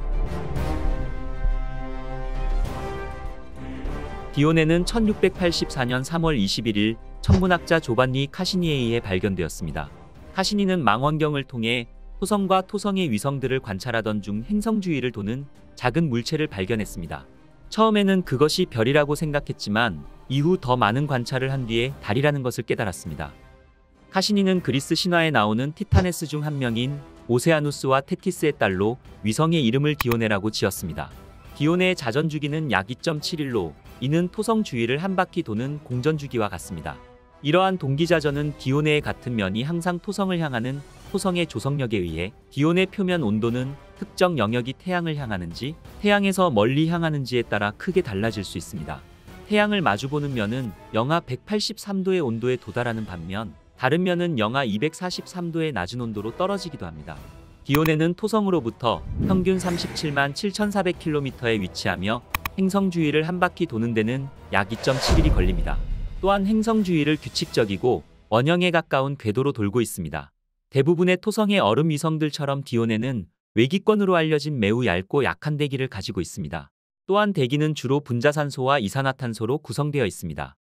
디오네는 1684년 3월 21일 천문학자 조반니 카시니에 의해 발견되었습니다. 카시니는 망원경을 통해 토성과 토성의 위성들을 관찰하던 중 행성 주위를 도는 작은 물체를 발견했습니다. 처음에는 그것이 별이라고 생각했지만 이후 더 많은 관찰을 한 뒤에 달이라는 것을 깨달았습니다. 카시니는 그리스 신화에 나오는 티타네스 중 한 명인 오세아누스와 테티스의 딸로 위성의 이름을 디오네라고 지었습니다. 디오네의 자전 주기는 약 2.7일로 이는 토성 주위를 한 바퀴 도는 공전 주기와 같습니다. 이러한 동기자전은 디오네의 같은 면이 항상 토성을 향하는 토성의 조성력에 의해 디오네 표면 온도는 특정 영역이 태양을 향하는지 태양에서 멀리 향하는지에 따라 크게 달라질 수 있습니다. 태양을 마주보는 면은 영하 183도의 온도에 도달하는 반면 다른 면은 영하 243도의 낮은 온도로 떨어지기도 합니다. 디오네는 토성으로부터 평균 37만 7,400km에 위치하며 행성 주위를 한 바퀴 도는 데는 약 2.7일이 걸립니다. 또한 행성 주위를 규칙적이고 원형에 가까운 궤도로 돌고 있습니다. 대부분의 토성의 얼음 위성들처럼 디오네는 외기권으로 알려진 매우 얇고 약한 대기를 가지고 있습니다. 또한 대기는 주로 분자산소와 이산화탄소로 구성되어 있습니다.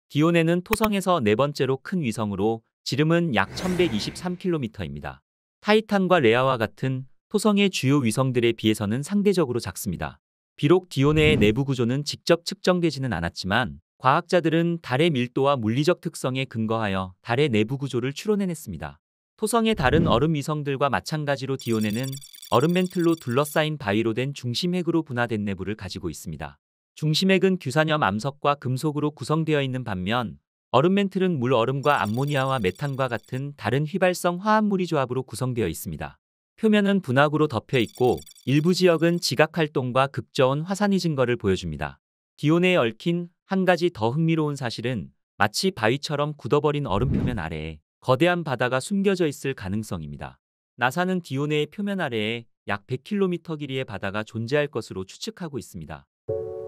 디오네는 토성에서 네 번째로 큰 위성으로 지름은 약 1123km입니다. 타이탄과 레아와 같은 토성의 주요 위성들에 비해서는 상대적으로 작습니다. 비록 디오네의 내부 구조는 직접 측정되지는 않았지만 과학자들은 달의 밀도와 물리적 특성에 근거하여 달의 내부 구조를 추론해냈습니다. 토성의 다른 얼음 위성들과 마찬가지로 디오네는 얼음 멘틀로 둘러싸인 바위로 된 중심핵으로 분화된 내부를 가지고 있습니다. 중심핵은 규산염 암석과 금속으로 구성되어 있는 반면 얼음 멘틀은 물 얼음과 암모니아와 메탄과 같은 다른 휘발성 화합물이 조합으로 구성되어 있습니다. 표면은 분화구로 덮여 있고 일부 지역은 지각활동과 극저온 화산이 증거를 보여줍니다. 디오네에 얽힌 한 가지 더 흥미로운 사실은 마치 바위처럼 굳어버린 얼음 표면 아래에 거대한 바다가 숨겨져 있을 가능성입니다. 나사는 디오네의 표면 아래에 약 100km 길이의 바다가 존재할 것으로 추측하고 있습니다.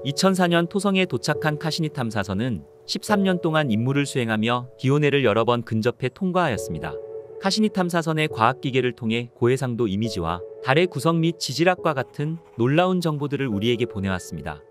2004년 토성에 도착한 카시니 탐사선은 13년 동안 임무를 수행하며 디오네를 여러 번 근접해 통과하였습니다. 카시니 탐사선의 과학기계를 통해 고해상도 이미지와 달의 구성 및 지질학과 같은 놀라운 정보들을 우리에게 보내왔습니다.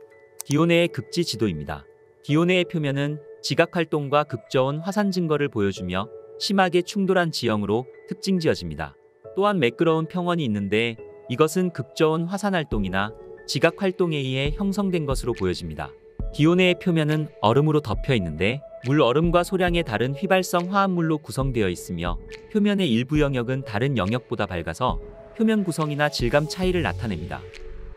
디오네의 극지 지도입니다. 디오네의 표면은 지각활동과 극저온 화산 증거를 보여주며 심하게 충돌한 지형으로 특징지어집니다. 또한 매끄러운 평원이 있는데 이것은 극저온 화산활동이나 지각활동에 의해 형성된 것으로 보여집니다. 디오네의 표면은 얼음으로 덮여 있는데 물 얼음과 소량의 다른 휘발성 화합물로 구성되어 있으며 표면의 일부 영역은 다른 영역보다 밝아서 표면 구성이나 질감 차이를 나타냅니다.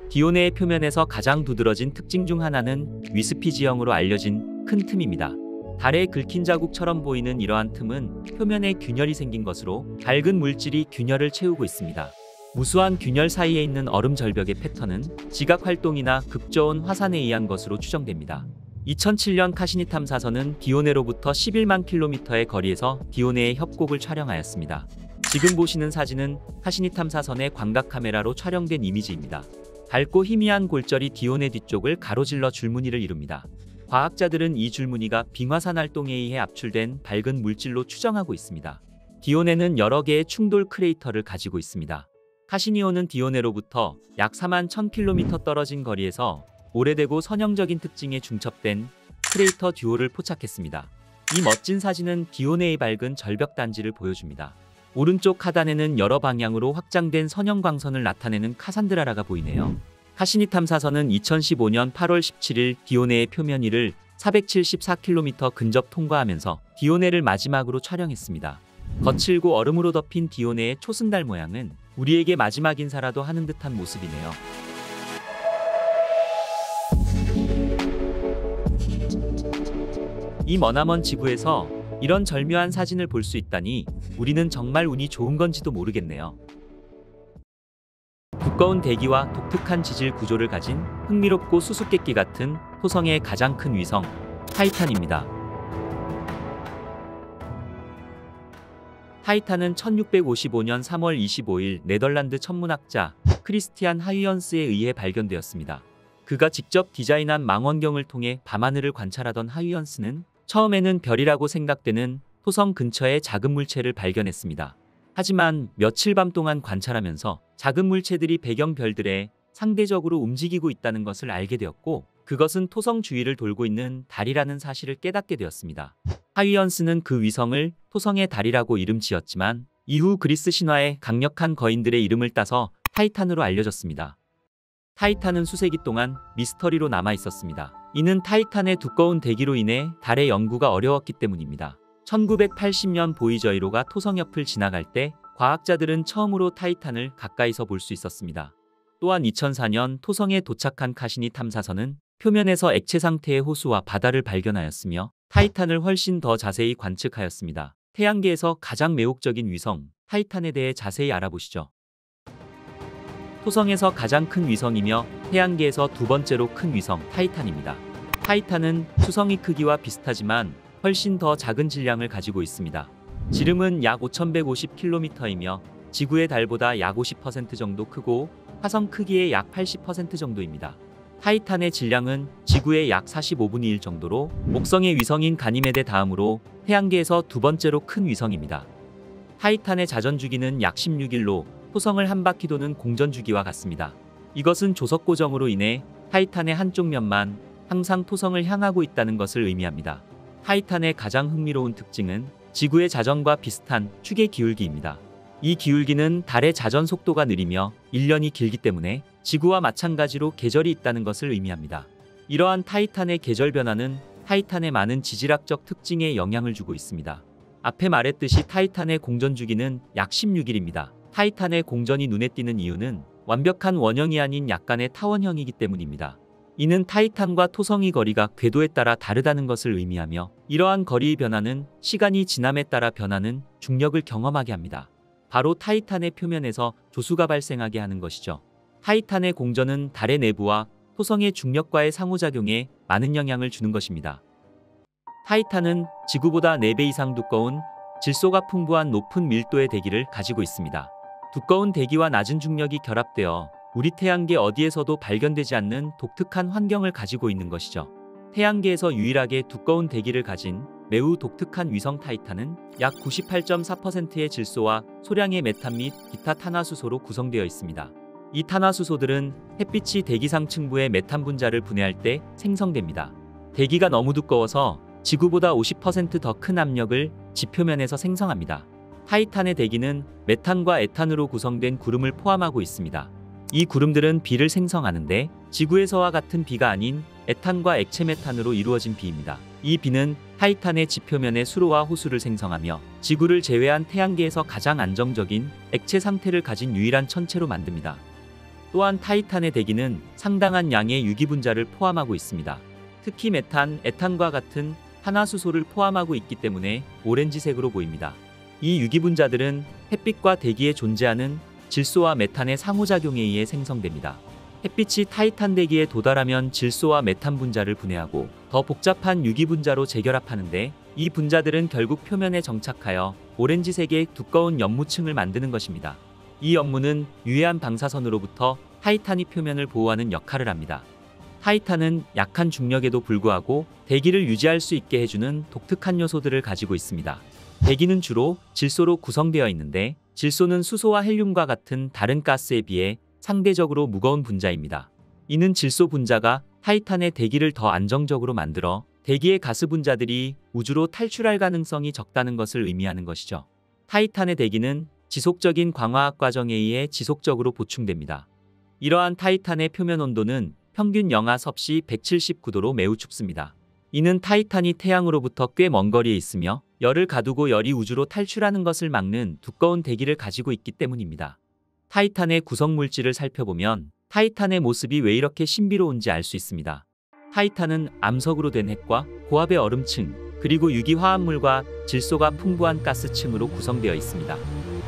디오네의 표면에서 가장 두드러진 특징 중 하나는 위스피 지형으로 알려진 큰 틈입니다. 달에 긁힌 자국처럼 보이는 이러한 틈은 표면에 균열이 생긴 것으로 밝은 물질이 균열을 채우고 있습니다. 무수한 균열 사이에 있는 얼음 절벽의 패턴은 지각활동이나 극저온 화산에 의한 것으로 추정됩니다. 2007년 카시니 탐사선은 디오네로부터 11만 킬로미터의 거리에서 디오네의 협곡을 촬영하였습니다. 지금 보시는 사진은 카시니 탐사선의 광각 카메라로 촬영된 이미지입니다. 밝고 희미한 골절이 디오네 뒤쪽을 가로질러 줄무늬를 이룹니다. 과학자들은 이 줄무늬가 빙화산 활동에 의해 압출된 밝은 물질로 추정하고 있습니다. 디오네는 여러 개의 충돌 크레이터를 가지고 있습니다. 카시니오는 디오네로부터 약 4만 1000km 떨어진 거리에서 오래되고 선형적인 특징에 중첩된 크레이터 듀오를 포착했습니다. 이 멋진 사진은 디오네의 밝은 절벽 단지를 보여줍니다. 오른쪽 하단에는 여러 방향으로 확장된 선형 광선을 나타내는 카산드라라가 보이네요. 카시니 탐사선은 2015년 8월 17일 디오네의 표면 위를 474km 근접 통과하면서 디오네를 마지막으로 촬영했습니다. 거칠고 얼음으로 덮인 디오네의 초승달 모양은 우리에게 마지막 인사라도 하는 듯한 모습이네요. 이 머나먼 지구에서 이런 절묘한 사진을 볼 수 있다니 우리는 정말 운이 좋은 건지도 모르겠네요. 두꺼운 대기와 독특한 지질 구조를 가진 흥미롭고 수수께끼 같은 토성의 가장 큰 위성, 타이탄입니다. 타이탄은 1655년 3월 25일 네덜란드 천문학자 크리스티안 하유연스에 의해 발견되었습니다. 그가 직접 디자인한 망원경을 통해 밤하늘을 관찰하던 하유연스는 처음에는 별이라고 생각되는 토성 근처의 작은 물체를 발견했습니다. 하지만 며칠 밤 동안 관찰하면서 작은 물체들이 배경 별들에 상대적으로 움직이고 있다는 것을 알게 되었고, 그것은 토성 주위를 돌고 있는 달이라는 사실을 깨닫게 되었습니다. 하위언스는 그 위성을 토성의 달이라고 이름 지었지만 이후 그리스 신화의 강력한 거인들의 이름을 따서 타이탄으로 알려졌습니다. 타이탄은 수세기 동안 미스터리로 남아 있었습니다. 이는 타이탄의 두꺼운 대기로 인해 달의 연구가 어려웠기 때문입니다. 1980년 보이저 1호가 토성 옆을 지나갈 때 과학자들은 처음으로 타이탄을 가까이서 볼 수 있었습니다. 또한 2004년 토성에 도착한 카시니 탐사선은 표면에서 액체 상태의 호수와 바다를 발견하였으며 타이탄을 훨씬 더 자세히 관측하였습니다. 태양계에서 가장 매혹적인 위성, 타이탄에 대해 자세히 알아보시죠. 토성에서 가장 큰 위성이며 태양계에서 두 번째로 큰 위성, 타이탄입니다. 타이탄은 수성의 크기와 비슷하지만 훨씬 더 작은 질량을 가지고 있습니다. 지름은 약 5150km이며 지구의 달보다 약 50% 정도 크고 화성 크기의 약 80% 정도입니다. 타이탄의 질량은 지구의 약 45분의 1 정도로 목성의 위성인 가니메데 다음으로 태양계에서 두 번째로 큰 위성입니다. 타이탄의 자전 주기는 약 16일로 토성을 한 바퀴 도는 공전 주기와 같습니다. 이것은 조석 고정으로 인해 타이탄의 한쪽 면만 항상 토성을 향하고 있다는 것을 의미합니다. 타이탄의 가장 흥미로운 특징은 지구의 자전과 비슷한 축의 기울기입니다. 이 기울기는 달의 자전 속도가 느리며 1년이 길기 때문에 지구와 마찬가지로 계절이 있다는 것을 의미합니다. 이러한 타이탄의 계절 변화는 타이탄의 많은 지질학적 특징에 영향을 주고 있습니다. 앞에 말했듯이 타이탄의 공전 주기는 약 16일입니다. 타이탄의 공전이 눈에 띄는 이유는 완벽한 원형이 아닌 약간의 타원형이기 때문입니다. 이는 타이탄과 토성의 거리가 궤도에 따라 다르다는 것을 의미하며 이러한 거리의 변화는 시간이 지남에 따라 변하는 중력을 경험하게 합니다. 바로 타이탄의 표면에서 조수가 발생하게 하는 것이죠. 타이탄의 공전은 달의 내부와 토성의 중력과의 상호작용에 많은 영향을 주는 것입니다. 타이탄은 지구보다 4배 이상 두꺼운 질소가 풍부한 높은 밀도의 대기를 가지고 있습니다. 두꺼운 대기와 낮은 중력이 결합되어 우리 태양계 어디에서도 발견되지 않는 독특한 환경을 가지고 있는 것이죠. 태양계에서 유일하게 두꺼운 대기를 가진 매우 독특한 위성 타이탄은 약 98.4%의 질소와 소량의 메탄 및 기타 탄화수소로 구성되어 있습니다. 이 탄화수소들은 햇빛이 대기 상층부의 메탄 분자를 분해할 때 생성됩니다. 대기가 너무 두꺼워서 지구보다 50% 더 큰 압력을 지표면에서 생성합니다. 타이탄의 대기는 메탄과 에탄으로 구성된 구름을 포함하고 있습니다. 이 구름들은 비를 생성하는데 지구에서와 같은 비가 아닌 에탄과 액체 메탄으로 이루어진 비입니다. 이 비는 타이탄의 지표면의 수로와 호수를 생성하며 지구를 제외한 태양계에서 가장 안정적인 액체 상태를 가진 유일한 천체로 만듭니다. 또한 타이탄의 대기는 상당한 양의 유기분자를 포함하고 있습니다. 특히 메탄, 에탄과 같은 탄화수소를 포함하고 있기 때문에 오렌지색으로 보입니다. 이 유기분자들은 햇빛과 대기에 존재하는 질소와 메탄의 상호작용에 의해 생성됩니다. 햇빛이 타이탄 대기에 도달하면 질소와 메탄 분자를 분해하고 더 복잡한 유기분자로 재결합하는데 이 분자들은 결국 표면에 정착하여 오렌지색의 두꺼운 연무층을 만드는 것입니다. 이 연무는 유해한 방사선으로부터 타이탄이 표면을 보호하는 역할을 합니다. 타이탄은 약한 중력에도 불구하고 대기를 유지할 수 있게 해주는 독특한 요소들을 가지고 있습니다. 대기는 주로 질소로 구성되어 있는데 질소는 수소와 헬륨과 같은 다른 가스에 비해 상대적으로 무거운 분자입니다. 이는 질소 분자가 타이탄의 대기를 더 안정적으로 만들어 대기의 가스 분자들이 우주로 탈출할 가능성이 적다는 것을 의미하는 것이죠. 타이탄의 대기는 지속적인 광화학 과정에 의해 지속적으로 보충됩니다. 이러한 타이탄의 표면 온도는 평균 영하 섭씨 179도로 매우 춥습니다. 이는 타이탄이 태양으로부터 꽤 먼 거리에 있으며 열을 가두고 열이 우주로 탈출하는 것을 막는 두꺼운 대기를 가지고 있기 때문입니다. 타이탄의 구성 물질을 살펴보면 타이탄의 모습이 왜 이렇게 신비로운지 알 수 있습니다. 타이탄은 암석으로 된 핵과 고압의 얼음층, 그리고 유기화합물과 질소가 풍부한 가스층으로 구성되어 있습니다.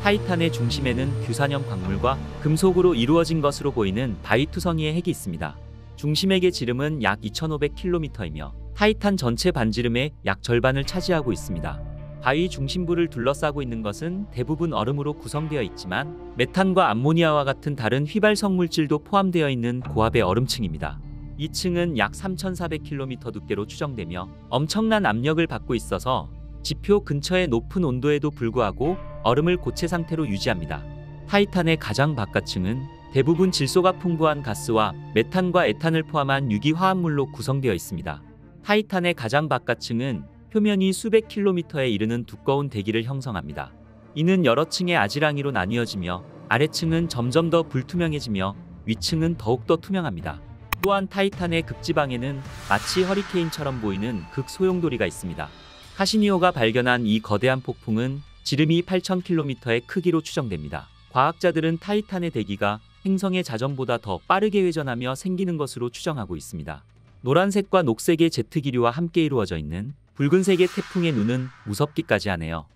타이탄의 중심에는 규산염 광물과 금속으로 이루어진 것으로 보이는 바위투성이의 핵이 있습니다. 중심핵의 지름은 약 2500km이며 타이탄 전체 반지름의 약 절반을 차지하고 있습니다. 바위 중심부를 둘러싸고 있는 것은 대부분 얼음으로 구성되어 있지만 메탄과 암모니아와 같은 다른 휘발성 물질도 포함되어 있는 고압의 얼음층입니다. 이 층은 약 3400km 두께로 추정되며 엄청난 압력을 받고 있어서 지표 근처의 높은 온도에도 불구하고 얼음을 고체 상태로 유지합니다. 타이탄의 가장 바깥층은 대부분 질소가 풍부한 가스와 메탄과 에탄을 포함한 유기화합물로 구성되어 있습니다. 타이탄의 가장 바깥층은 표면이 수백 킬로미터에 이르는 두꺼운 대기를 형성합니다. 이는 여러 층의 아지랑이로 나뉘어지며 아래층은 점점 더 불투명해지며 위층은 더욱더 투명합니다. 또한 타이탄의 극지방에는 마치 허리케인처럼 보이는 극소용돌이가 있습니다. 카시니오가 발견한 이 거대한 폭풍은 지름이 8000km의 크기로 추정됩니다. 과학자들은 타이탄의 대기가 행성의 자전보다 더 빠르게 회전하며 생기는 것으로 추정하고 있습니다. 노란색과 녹색의 제트 기류와 함께 이루어져 있는 붉은색의 태풍의 눈은 무섭기까지 하네요.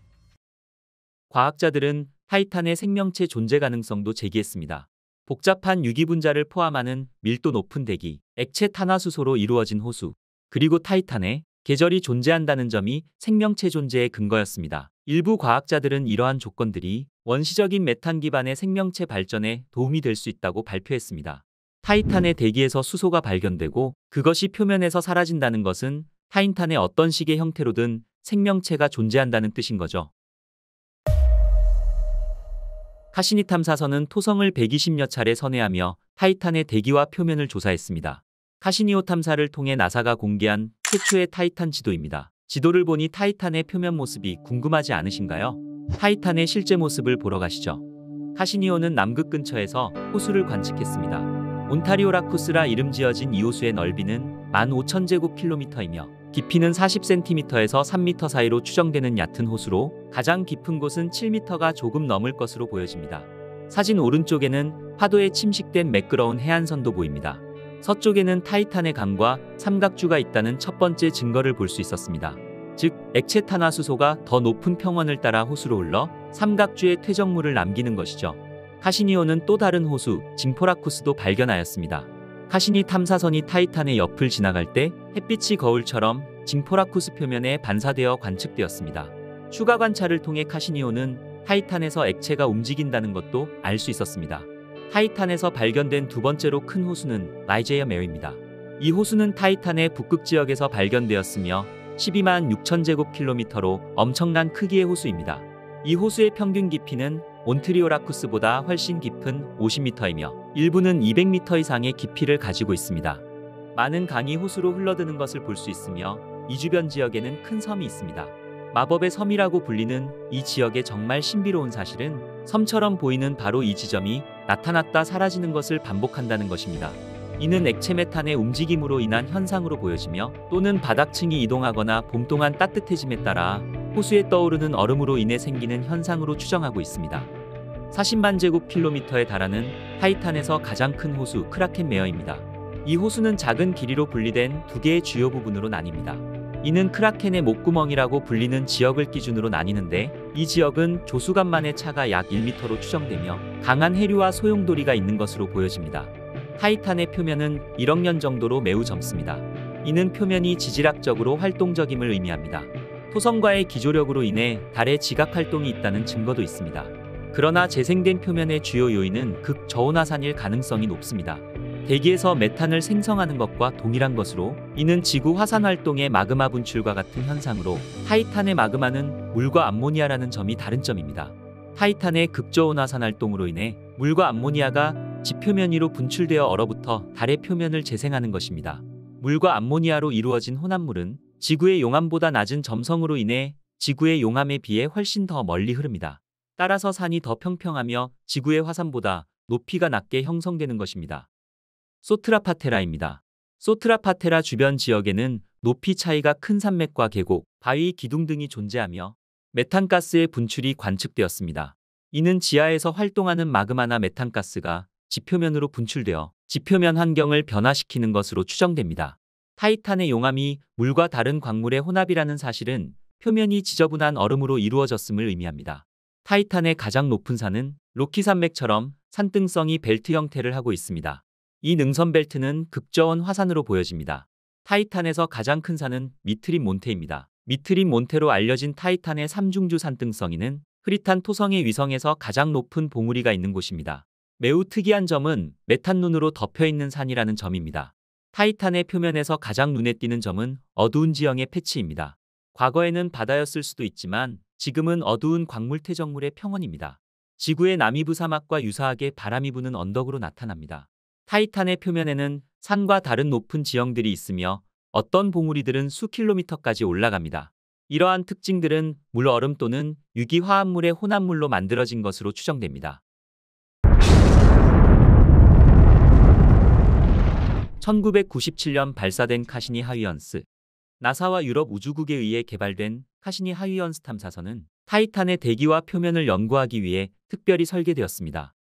과학자들은 타이탄의 생명체 존재 가능성도 제기했습니다. 복잡한 유기분자를 포함하는 밀도 높은 대기, 액체 탄화수소로 이루어진 호수, 그리고 타이탄에 계절이 존재한다는 점이 생명체 존재의 근거였습니다. 일부 과학자들은 이러한 조건들이 원시적인 메탄 기반의 생명체 발전에 도움이 될 수 있다고 발표했습니다. 타이탄의 대기에서 수소가 발견되고 그것이 표면에서 사라진다는 것은 타이탄의 어떤 식의 형태로든 생명체가 존재한다는 뜻인 거죠. 카시니 탐사선은 토성을 120여 차례 선회하며 타이탄의 대기와 표면을 조사했습니다. 카시니호 탐사를 통해 나사가 공개한 최초의 타이탄 지도입니다. 지도를 보니 타이탄의 표면 모습이 궁금하지 않으신가요? 타이탄의 실제 모습을 보러 가시죠. 카시니호는 남극 근처에서 호수를 관측했습니다. 온타리오라쿠스라 이름 지어진 이 호수의 넓이는 15,000제곱킬로미터이며 깊이는 40cm에서 3m 사이로 추정되는 얕은 호수로 가장 깊은 곳은 7m가 조금 넘을 것으로 보여집니다. 사진 오른쪽에는 파도에 침식된 매끄러운 해안선도 보입니다. 서쪽에는 타이탄의 강과 삼각주가 있다는 첫 번째 증거를 볼 수 있었습니다. 즉, 액체 탄화수소가 더 높은 평원을 따라 호수로 흘러 삼각주의 퇴적물을 남기는 것이죠. 카시니호는 또 다른 호수, 징포라쿠스도 발견하였습니다. 카시니 탐사선이 타이탄의 옆을 지나갈 때 햇빛이 거울처럼 징포라쿠스 표면에 반사되어 관측되었습니다. 추가 관찰을 통해 카시니호는 타이탄에서 액체가 움직인다는 것도 알 수 있었습니다. 타이탄에서 발견된 두 번째로 큰 호수는 라이제이어 메어입니다. 이 호수는 타이탄의 북극 지역에서 발견되었으며 12만 6,000제곱킬로미터로 엄청난 크기의 호수입니다. 이 호수의 평균 깊이는 온트리오라쿠스보다 훨씬 깊은 50m이며 일부는 200m 이상의 깊이를 가지고 있습니다. 많은 강이 호수로 흘러드는 것을 볼 수 있으며 이 주변 지역에는 큰 섬이 있습니다. 마법의 섬이라고 불리는 이 지역의 정말 신비로운 사실은 섬처럼 보이는 바로 이 지점이 나타났다 사라지는 것을 반복한다는 것입니다. 이는 액체 메탄의 움직임으로 인한 현상으로 보여지며 또는 바닥층이 이동하거나 봄 동안 따뜻해짐에 따라 호수에 떠오르는 얼음으로 인해 생기는 현상으로 추정하고 있습니다. 40만 제곱킬로미터에 달하는 타이탄에서 가장 큰 호수 크라켄 메어입니다. 이 호수는 작은 길이로 분리된 두 개의 주요 부분으로 나뉩니다. 이는 크라켄의 목구멍이라고 불리는 지역을 기준으로 나뉘는데 이 지역은 조수간만의 차가 약 1m로 추정되며 강한 해류와 소용돌이가 있는 것으로 보여집니다. 타이탄의 표면은 1억 년 정도로 매우 젊습니다. 이는 표면이 지질학적으로 활동적임을 의미합니다. 토성과의 기조력으로 인해 달의 지각 활동이 있다는 증거도 있습니다. 그러나 재생된 표면의 주요 요인은 극저온화산일 가능성이 높습니다. 대기에서 메탄을 생성하는 것과 동일한 것으로 이는 지구 화산 활동의 마그마 분출과 같은 현상으로 타이탄의 마그마는 물과 암모니아라는 점이 다른 점입니다. 타이탄의 극저온화산 활동으로 인해 물과 암모니아가 지표면 위로 분출되어 얼어붙어 달의 표면을 재생하는 것입니다. 물과 암모니아로 이루어진 혼합물은 지구의 용암보다 낮은 점성으로 인해 지구의 용암에 비해 훨씬 더 멀리 흐릅니다. 따라서 산이 더 평평하며 지구의 화산보다 높이가 낮게 형성되는 것입니다. 소트라파테라입니다. 소트라파테라 주변 지역에는 높이 차이가 큰 산맥과 계곡, 바위, 기둥 등이 존재하며 메탄가스의 분출이 관측되었습니다. 이는 지하에서 활동하는 마그마나 메탄가스가 지표면으로 분출되어 지표면 환경을 변화시키는 것으로 추정됩니다. 타이탄의 용암이 물과 다른 광물의 혼합이라는 사실은 표면이 지저분한 얼음으로 이루어졌음을 의미합니다. 타이탄의 가장 높은 산은 로키 산맥처럼 산등성이 벨트 형태를 하고 있습니다. 이 능선 벨트는 극저온 화산으로 보여집니다. 타이탄에서 가장 큰 산은 미트림 몬테입니다. 미트림 몬테로 알려진 타이탄의 삼중주 산등성이는 흐릿한 토성의 위성에서 가장 높은 봉우리가 있는 곳입니다. 매우 특이한 점은 메탄눈으로 덮여있는 산이라는 점입니다. 타이탄의 표면에서 가장 눈에 띄는 점은 어두운 지형의 패치입니다. 과거에는 바다였을 수도 있지만 지금은 어두운 광물 퇴적물의 평원입니다. 지구의 남이부 사막과 유사하게 바람이 부는 언덕으로 나타납니다. 타이탄의 표면에는 산과 다른 높은 지형들이 있으며 어떤 봉우리들은 수킬로미터까지 올라갑니다. 이러한 특징들은 물 얼음 또는 유기화합물의 혼합물로 만들어진 것으로 추정됩니다. 1997년 발사된 카시니 하위언스. 나사와 유럽 우주국에 의해 개발된 카시니 하위언스 탐사선은 타이탄의 대기와 표면을 연구하기 위해 특별히 설계되었습니다.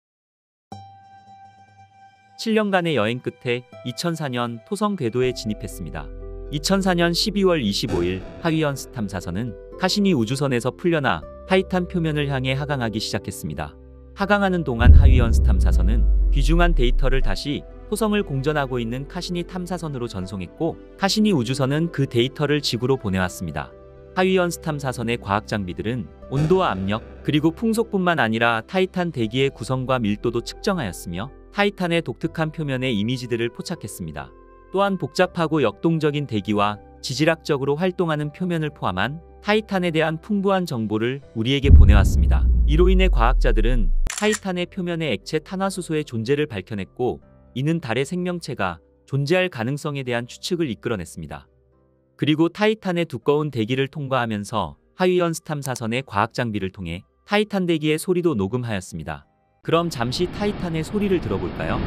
7년간의 여행 끝에 2004년 토성 궤도에 진입했습니다. 2004년 12월 25일 하위언스 탐사선은 카시니 우주선에서 풀려나 타이탄 표면을 향해 하강하기 시작했습니다. 하강하는 동안 하위언스 탐사선은 귀중한 데이터를 다시 토성을 공전하고 있는 카시니 탐사선으로 전송했고 카시니 우주선은 그 데이터를 지구로 보내왔습니다. 하위언스 탐사선의 과학 장비들은 온도와 압력, 그리고 풍속뿐만 아니라 타이탄 대기의 구성과 밀도도 측정하였으며 타이탄의 독특한 표면의 이미지들을 포착했습니다. 또한 복잡하고 역동적인 대기와 지질학적으로 활동하는 표면을 포함한 타이탄에 대한 풍부한 정보를 우리에게 보내왔습니다. 이로 인해 과학자들은 타이탄의 표면에 액체 탄화수소의 존재를 밝혀냈고, 이는 달의 생명체가 존재할 가능성에 대한 추측을 이끌어냈습니다. 그리고 타이탄의 두꺼운 대기를 통과하면서 하위연스 탐사선의 과학 장비를 통해 타이탄 대기의 소리도 녹음하였습니다. 그럼 잠시 타이탄의 소리를 들어볼까요?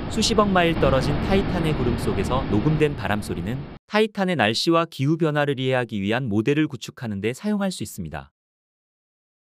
수십억 마일 떨어진 타이탄의 구름 속에서 녹음된 바람소리는 타이탄의 날씨와 기후 변화를 이해하기 위한 모델을 구축하는 데 사용할 수 있습니다.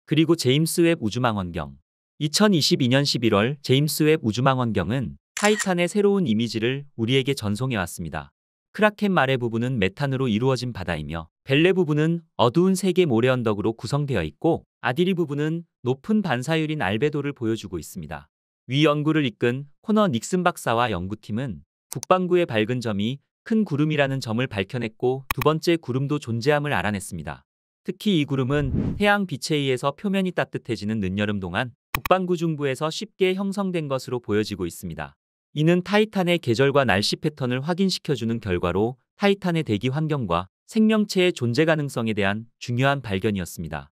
그리고 제임스 웹 우주망원경. 2022년 11월 제임스 웹 우주망원경은 타이탄의 새로운 이미지를 우리에게 전송해왔습니다. 크라켄 마레 부분은 메탄으로 이루어진 바다이며 벨레 부분은 어두운 세계 모래 언덕으로 구성되어 있고 아디리 부분은 높은 반사율인 알베도를 보여주고 있습니다. 위 연구를 이끈 코너 닉슨 박사와 연구팀은 북반구의 밝은 점이 큰 구름이라는 점을 밝혀냈고 두 번째 구름도 존재함을 알아냈습니다. 특히 이 구름은 태양 빛에 의해서 표면이 따뜻해지는 늦여름 동안 북반구 중부에서 쉽게 형성된 것으로 보여지고 있습니다. 이는 타이탄의 계절과 날씨 패턴을 확인시켜주는 결과로 타이탄의 대기 환경과 생명체의 존재 가능성에 대한 중요한 발견이었습니다.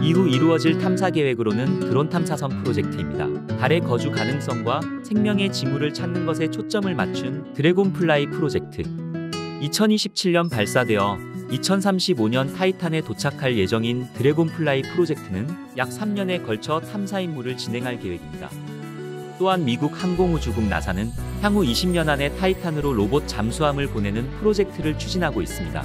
이후 이루어질 탐사 계획으로는 드론 탐사선 프로젝트입니다. 달의 거주 가능성과 생명의 징후를 찾는 것에 초점을 맞춘 드래곤플라이 프로젝트. 2027년 발사되어 2035년 타이탄에 도착할 예정인 드래곤플라이 프로젝트는 약 3년에 걸쳐 탐사 임무를 진행할 계획입니다. 또한 미국 항공우주국 나사는 향후 20년 안에 타이탄으로 로봇 잠수함을 보내는 프로젝트를 추진하고 있습니다.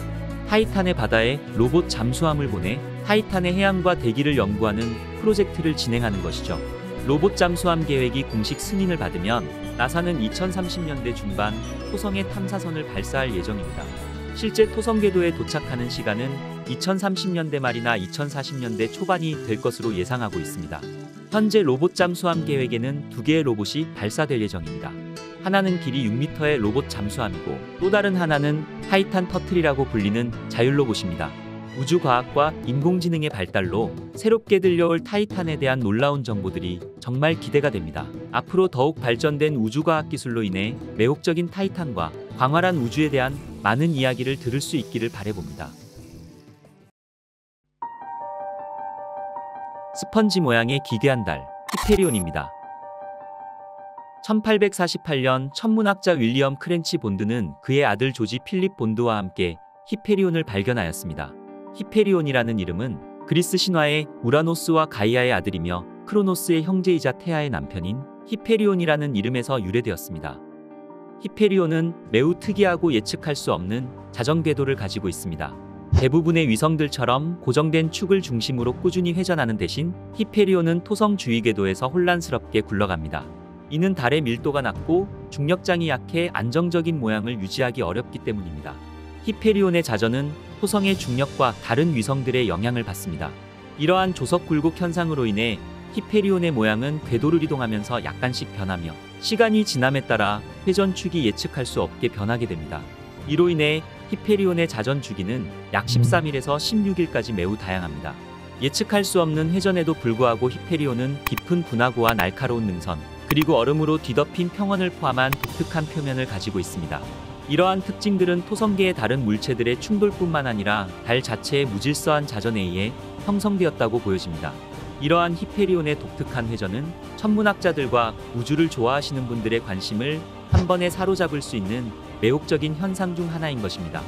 타이탄의 바다에 로봇 잠수함을 보내 타이탄의 해양과 대기를 연구하는 프로젝트를 진행하는 것이죠. 로봇 잠수함 계획이 공식 승인을 받으면 나사는 2030년대 중반 토성의 탐사선을 발사할 예정입니다. 실제 토성 궤도에 도착하는 시간은 2030년대 말이나 2040년대 초반이 될 것으로 예상하고 있습니다. 현재 로봇 잠수함 계획에는 2개의 로봇이 발사될 예정입니다. 하나는 길이 6m의 로봇 잠수함이고 또 다른 하나는 타이탄 터틀이라고 불리는 자율로봇입니다. 우주과학과 인공지능의 발달로 새롭게 들려올 타이탄에 대한 놀라운 정보들이 정말 기대가 됩니다. 앞으로 더욱 발전된 우주과학 기술로 인해 매혹적인 타이탄과 광활한 우주에 대한 많은 이야기를 들을 수 있기를 바라봅니다. 스펀지 모양의 기괴한 달, 히페리온입니다. 1848년 천문학자 윌리엄 크렌치 본드는 그의 아들 조지 필립 본드와 함께 히페리온을 발견하였습니다. 히페리온이라는 이름은 그리스 신화의 우라노스와 가이아의 아들이며 크로노스의 형제이자 테아의 남편인 히페리온이라는 이름에서 유래되었습니다. 히페리온은 매우 특이하고 예측할 수 없는 자전 궤도를 가지고 있습니다. 대부분의 위성들처럼 고정된 축을 중심으로 꾸준히 회전하는 대신 히페리온은 토성 주위 궤도에서 혼란스럽게 굴러갑니다. 이는 달의 밀도가 낮고 중력장이 약해 안정적인 모양을 유지하기 어렵기 때문입니다. 히페리온의 자전은 토성의 중력과 다른 위성들의 영향을 받습니다. 이러한 조석 굴곡 현상으로 인해 히페리온의 모양은 궤도를 이동하면서 약간씩 변하며 시간이 지남에 따라 회전축이 예측할 수 없게 변하게 됩니다. 이로 인해 히페리온의 자전 주기는 약 13일에서 16일까지 매우 다양합니다. 예측할 수 없는 회전에도 불구하고 히페리온은 깊은 분화구와 날카로운 능선, 그리고 얼음으로 뒤덮인 평원을 포함한 독특한 표면을 가지고 있습니다. 이러한 특징들은 토성계의 다른 물체들의 충돌뿐만 아니라 달 자체의 무질서한 자전에 의해 형성되었다고 보여집니다. 이러한 히페리온의 독특한 회전은 천문학자들과 우주를 좋아하시는 분들의 관심을 한 번에 사로잡을 수 있는 매혹적인 현상 중 하나인 것입니다.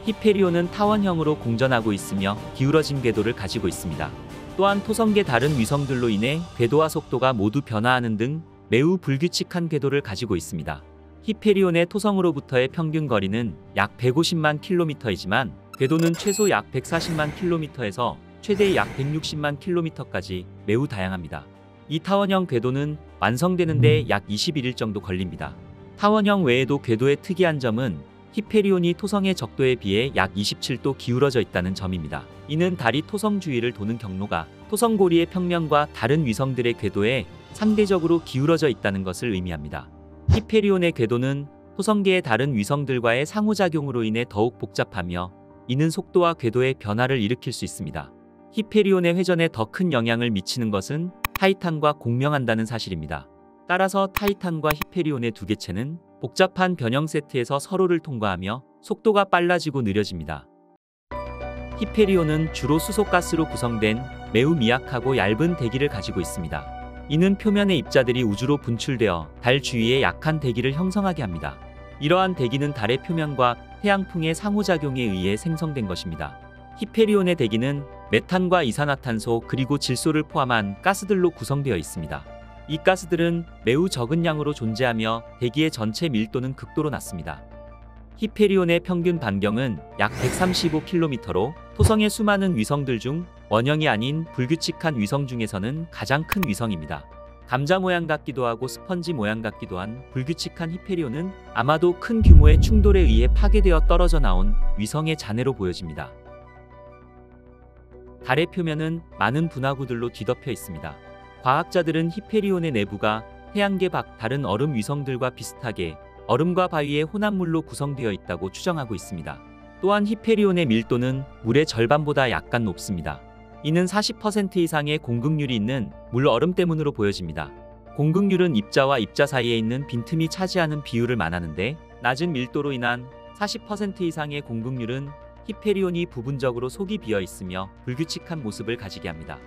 히페리온은 타원형으로 공전하고 있으며 기울어진 궤도를 가지고 있습니다. 또한 토성계 다른 위성들로 인해 궤도와 속도가 모두 변화하는 등 매우 불규칙한 궤도를 가지고 있습니다. 히페리온의 토성으로부터의 평균 거리는 약 150만 킬로미터이지만 궤도는 최소 약 140만 킬로미터에서 최대 약 160만 킬로미터까지 매우 다양합니다. 이 타원형 궤도는 완성되는 데 약 21일 정도 걸립니다. 타원형 외에도 궤도의 특이한 점은 히페리온이 토성의 적도에 비해 약 27도 기울어져 있다는 점입니다. 이는 달이 토성 주위를 도는 경로가 토성 고리의 평면과 다른 위성들의 궤도에 상대적으로 기울어져 있다는 것을 의미합니다. 히페리온의 궤도는 토성계의 다른 위성들과의 상호작용으로 인해 더욱 복잡하며 이는 속도와 궤도의 변화를 일으킬 수 있습니다. 히페리온의 회전에 더 큰 영향을 미치는 것은 타이탄과 공명한다는 사실입니다. 따라서 타이탄과 히페리온의 두 개체는 복잡한 변형 세트에서 서로를 통과하며 속도가 빨라지고 느려집니다. 히페리온은 주로 수소가스로 구성된 매우 미약하고 얇은 대기를 가지고 있습니다. 이는 표면의 입자들이 우주로 분출되어 달 주위에 약한 대기를 형성하게 합니다. 이러한 대기는 달의 표면과 태양풍의 상호작용에 의해 생성된 것입니다. 히페리온의 대기는 메탄과 이산화탄소 그리고 질소를 포함한 가스들로 구성되어 있습니다. 이 가스들은 매우 적은 양으로 존재하며 대기의 전체 밀도는 극도로 낮습니다. 히페리온의 평균 반경은 약 135km로 토성의 수많은 위성들 중 원형이 아닌 불규칙한 위성 중에서는 가장 큰 위성입니다. 감자 모양 같기도 하고 스펀지 모양 같기도 한 불규칙한 히페리온은 아마도 큰 규모의 충돌에 의해 파괴되어 떨어져 나온 위성의 잔해로 보여집니다. 달의 표면은 많은 분화구들로 뒤덮여 있습니다. 과학자들은 히페리온의 내부가 태양계 밖 다른 얼음 위성들과 비슷하게 얼음과 바위의 혼합물로 구성되어 있다고 추정하고 있습니다. 또한 히페리온의 밀도는 물의 절반보다 약간 높습니다. 이는 40% 이상의 공극률이 있는 물 얼음 때문으로 보여집니다. 공극률은 입자와 입자 사이에 있는 빈틈이 차지하는 비율을 말하는데, 낮은 밀도로 인한 40% 이상의 공극률은 히페리온이 부분적으로 속이 비어 있으며 불규칙한 모습을 가지게 합니다.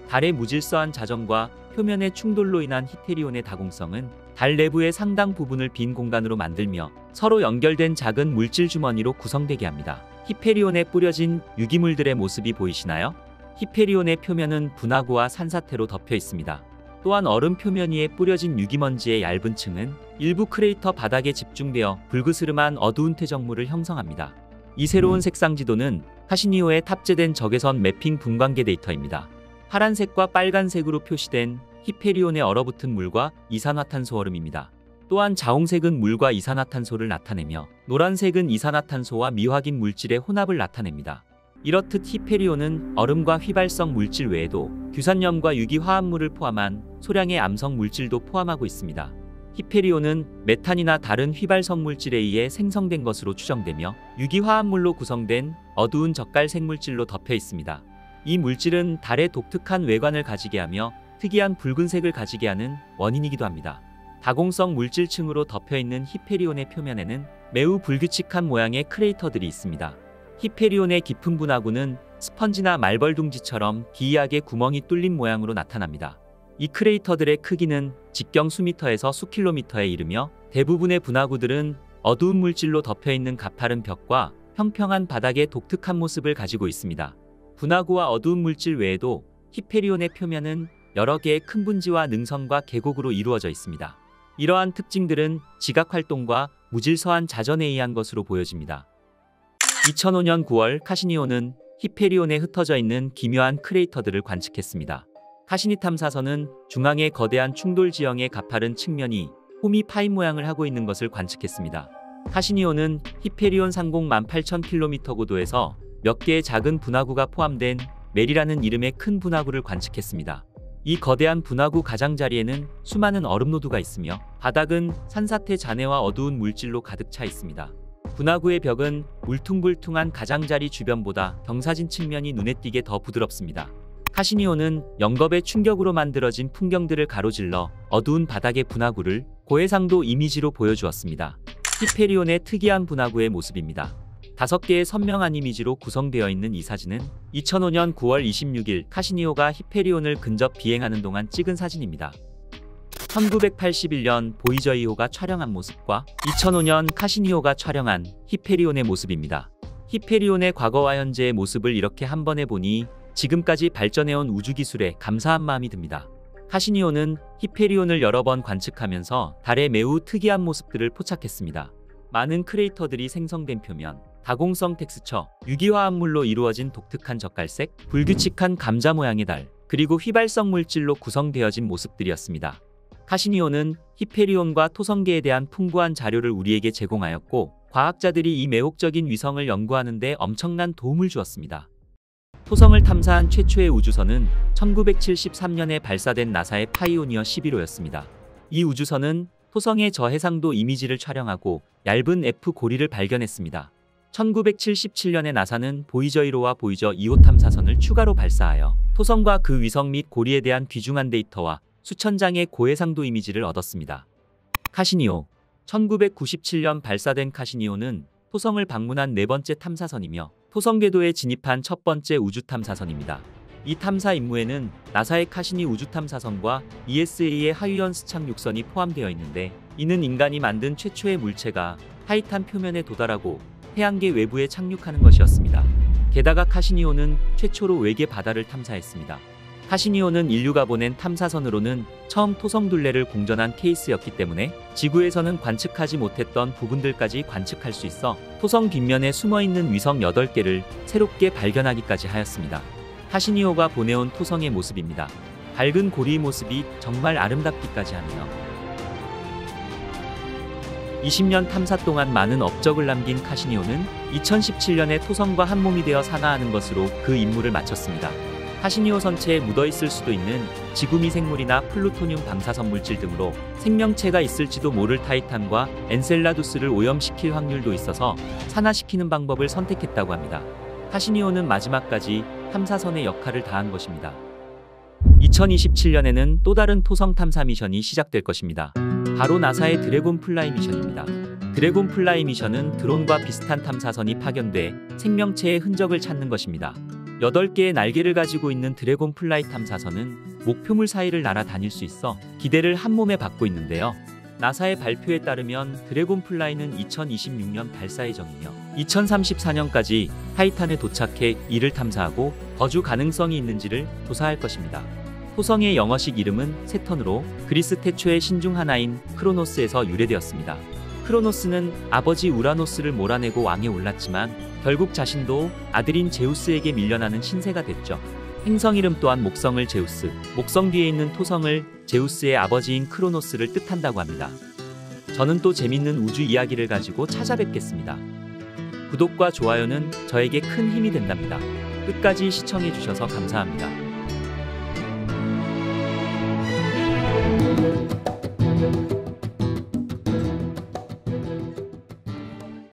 달의 무질서한 자전과 표면의 충돌로 인한 히페리온의 다공성은 달 내부의 상당 부분을 빈 공간으로 만들며 서로 연결된 작은 물질 주머니로 구성되게 합니다. 히페리온에 뿌려진 유기물들의 모습이 보이시나요? 히페리온의 표면은 분화구와 산사태로 덮여 있습니다. 또한 얼음 표면 위에 뿌려진 유기먼지의 얇은 층은 일부 크레이터 바닥에 집중되어 불그스름한 어두운 퇴적물을 형성합니다. 이 새로운 색상 지도는 카시니오에 탑재된 적외선 매핑 분광계 데이터입니다. 파란색과 빨간색으로 표시된 히페리온에 얼어붙은 물과 이산화탄소 얼음입니다. 또한 자홍색은 물과 이산화탄소를 나타내며 노란색은 이산화탄소와 미확인 물질의 혼합을 나타냅니다. 이렇듯 히페리온은 얼음과 휘발성 물질 외에도 규산염과 유기화합물을 포함한 소량의 암성 물질도 포함하고 있습니다. 히페리온은 메탄이나 다른 휘발성 물질에 의해 생성된 것으로 추정되며 유기화합물로 구성된 어두운 젓갈색 물질로 덮여 있습니다. 이 물질은 달의 독특한 외관을 가지게 하며 특이한 붉은색을 가지게 하는 원인이기도 합니다. 다공성 물질층으로 덮여있는 히페리온의 표면에는 매우 불규칙한 모양의 크레이터들이 있습니다. 히페리온의 깊은 분화구는 스펀지나 말벌둥지처럼 기이하게 구멍이 뚫린 모양으로 나타납니다. 이 크레이터들의 크기는 직경 수미터에서 수킬로미터에 이르며 대부분의 분화구들은 어두운 물질로 덮여있는 가파른 벽과 평평한 바닥의 독특한 모습을 가지고 있습니다. 분화구와 어두운 물질 외에도 히페리온의 표면은 여러 개의 큰 분지와 능선과 계곡으로 이루어져 있습니다. 이러한 특징들은 지각활동과 무질서한 자전에 의한 것으로 보여집니다. 2005년 9월 카시니오는 히페리온에 흩어져 있는 기묘한 크레이터들을 관측했습니다. 카시니 탐사선은 중앙의 거대한 충돌 지형의 가파른 측면이 홈이 파인 모양을 하고 있는 것을 관측했습니다. 카시니오는 히페리온 상공 18,000km 고도에서 몇 개의 작은 분화구가 포함된 멜이라는 이름의 큰 분화구를 관측했습니다. 이 거대한 분화구 가장자리에는 수많은 얼음노두가 있으며 바닥은 산사태 잔해와 어두운 물질로 가득 차 있습니다. 분화구의 벽은 울퉁불퉁한 가장자리 주변보다 경사진 측면이 눈에 띄게 더 부드럽습니다. 카시니오는 영겁의 충격으로 만들어진 풍경들을 가로질러 어두운 바닥의 분화구를 고해상도 이미지로 보여주었습니다. 히페리온의 특이한 분화구의 모습입니다. 5개의 선명한 이미지로 구성되어 있는 이 사진은 2005년 9월 26일 카시니오가 히페리온을 근접 비행하는 동안 찍은 사진입니다. 1981년 보이저 2호가 촬영한 모습과 2005년 카시니오가 촬영한 히페리온의 모습입니다. 히페리온의 과거와 현재의 모습을 이렇게 한 번에 보니 지금까지 발전해온 우주기술에 감사한 마음이 듭니다. 카시니오는 히페리온을 여러 번 관측하면서 달의 매우 특이한 모습들을 포착했습니다. 많은 크레이터들이 생성된 표면, 다공성 텍스처, 유기화합물로 이루어진 독특한 젓갈색, 불규칙한 감자 모양의 달, 그리고 휘발성 물질로 구성되어진 모습들이었습니다. 카시니오는 히페리온과 토성계에 대한 풍부한 자료를 우리에게 제공하였고, 과학자들이 이 매혹적인 위성을 연구하는 데 엄청난 도움을 주었습니다. 토성을 탐사한 최초의 우주선은 1973년에 발사된 나사의 파이오니어 11호였습니다. 이 우주선은 토성의 저해상도 이미지를 촬영하고 얇은 F 고리를 발견했습니다. 1977년에 나사는 보이저 1호와 보이저 2호 탐사선을 추가로 발사하여 토성과 그 위성 및 고리에 대한 귀중한 데이터와 수천 장의 고해상도 이미지를 얻었습니다. 카시니오 1997년 발사된 카시니오는 토성을 방문한 네 번째 탐사선이며 토성 궤도에 진입한 첫 번째 우주 탐사선입니다. 이 탐사 임무에는 나사의 카시니 우주 탐사선과 ESA의 하유연스 착륙선이 포함되어 있는데, 이는 인간이 만든 최초의 물체가 타이탄 표면에 도달하고 태양계 외부에 착륙하는 것이었습니다. 게다가 카시니오는 최초로 외계 바다를 탐사했습니다. 카시니오는 인류가 보낸 탐사선으로는 처음 토성 둘레를 공전한 케이스였기 때문에 지구에서는 관측하지 못했던 부분들까지 관측할 수 있어 토성 뒷면에 숨어있는 위성 8개를 새롭게 발견하기까지 하였습니다. 카시니오가 보내온 토성의 모습입니다. 밝은 고리의 모습이 정말 아름답기까지 하네요. 20년 탐사 동안 많은 업적을 남긴 카시니오는 2017년에 토성과 한몸이 되어 상하하는 것으로 그 임무를 마쳤습니다. 카시니오 선체에 묻어있을 수도 있는 지구 미생물이나 플루토늄 방사선 물질 등으로 생명체가 있을지도 모를 타이탄과 엔셀라두스를 오염시킬 확률도 있어서 산화시키는 방법을 선택했다고 합니다. 카시니오는 마지막까지 탐사선의 역할을 다한 것입니다. 2027년에는 또 다른 토성 탐사 미션이 시작될 것입니다. 바로 나사의 드래곤 플라이 미션입니다. 드래곤 플라이 미션은 드론과 비슷한 탐사선이 파견돼 생명체의 흔적을 찾는 것입니다. 8개의 날개를 가지고 있는 드래곤 플라이 탐사선은 목표물 사이를 날아다닐 수 있어 기대를 한몸에 받고 있는데요. 나사의 발표에 따르면 드래곤 플라이는 2026년 발사 예정이며 2034년까지 타이탄에 도착해 이를 탐사하고 거주 가능성이 있는지를 조사할 것입니다. 토성의 영어식 이름은 세턴으로 그리스 태초의 신 중 하나인 크로노스에서 유래되었습니다. 크로노스는 아버지 우라노스를 몰아내고 왕에 올랐지만 결국 자신도 아들인 제우스에게 밀려나는 신세가 됐죠. 행성 이름 또한 목성을 제우스, 목성 뒤에 있는 토성을 제우스의 아버지인 크로노스를 뜻한다고 합니다. 저는 또 재밌는 우주 이야기를 가지고 찾아뵙겠습니다. 구독과 좋아요는 저에게 큰 힘이 된답니다. 끝까지 시청해주셔서 감사합니다.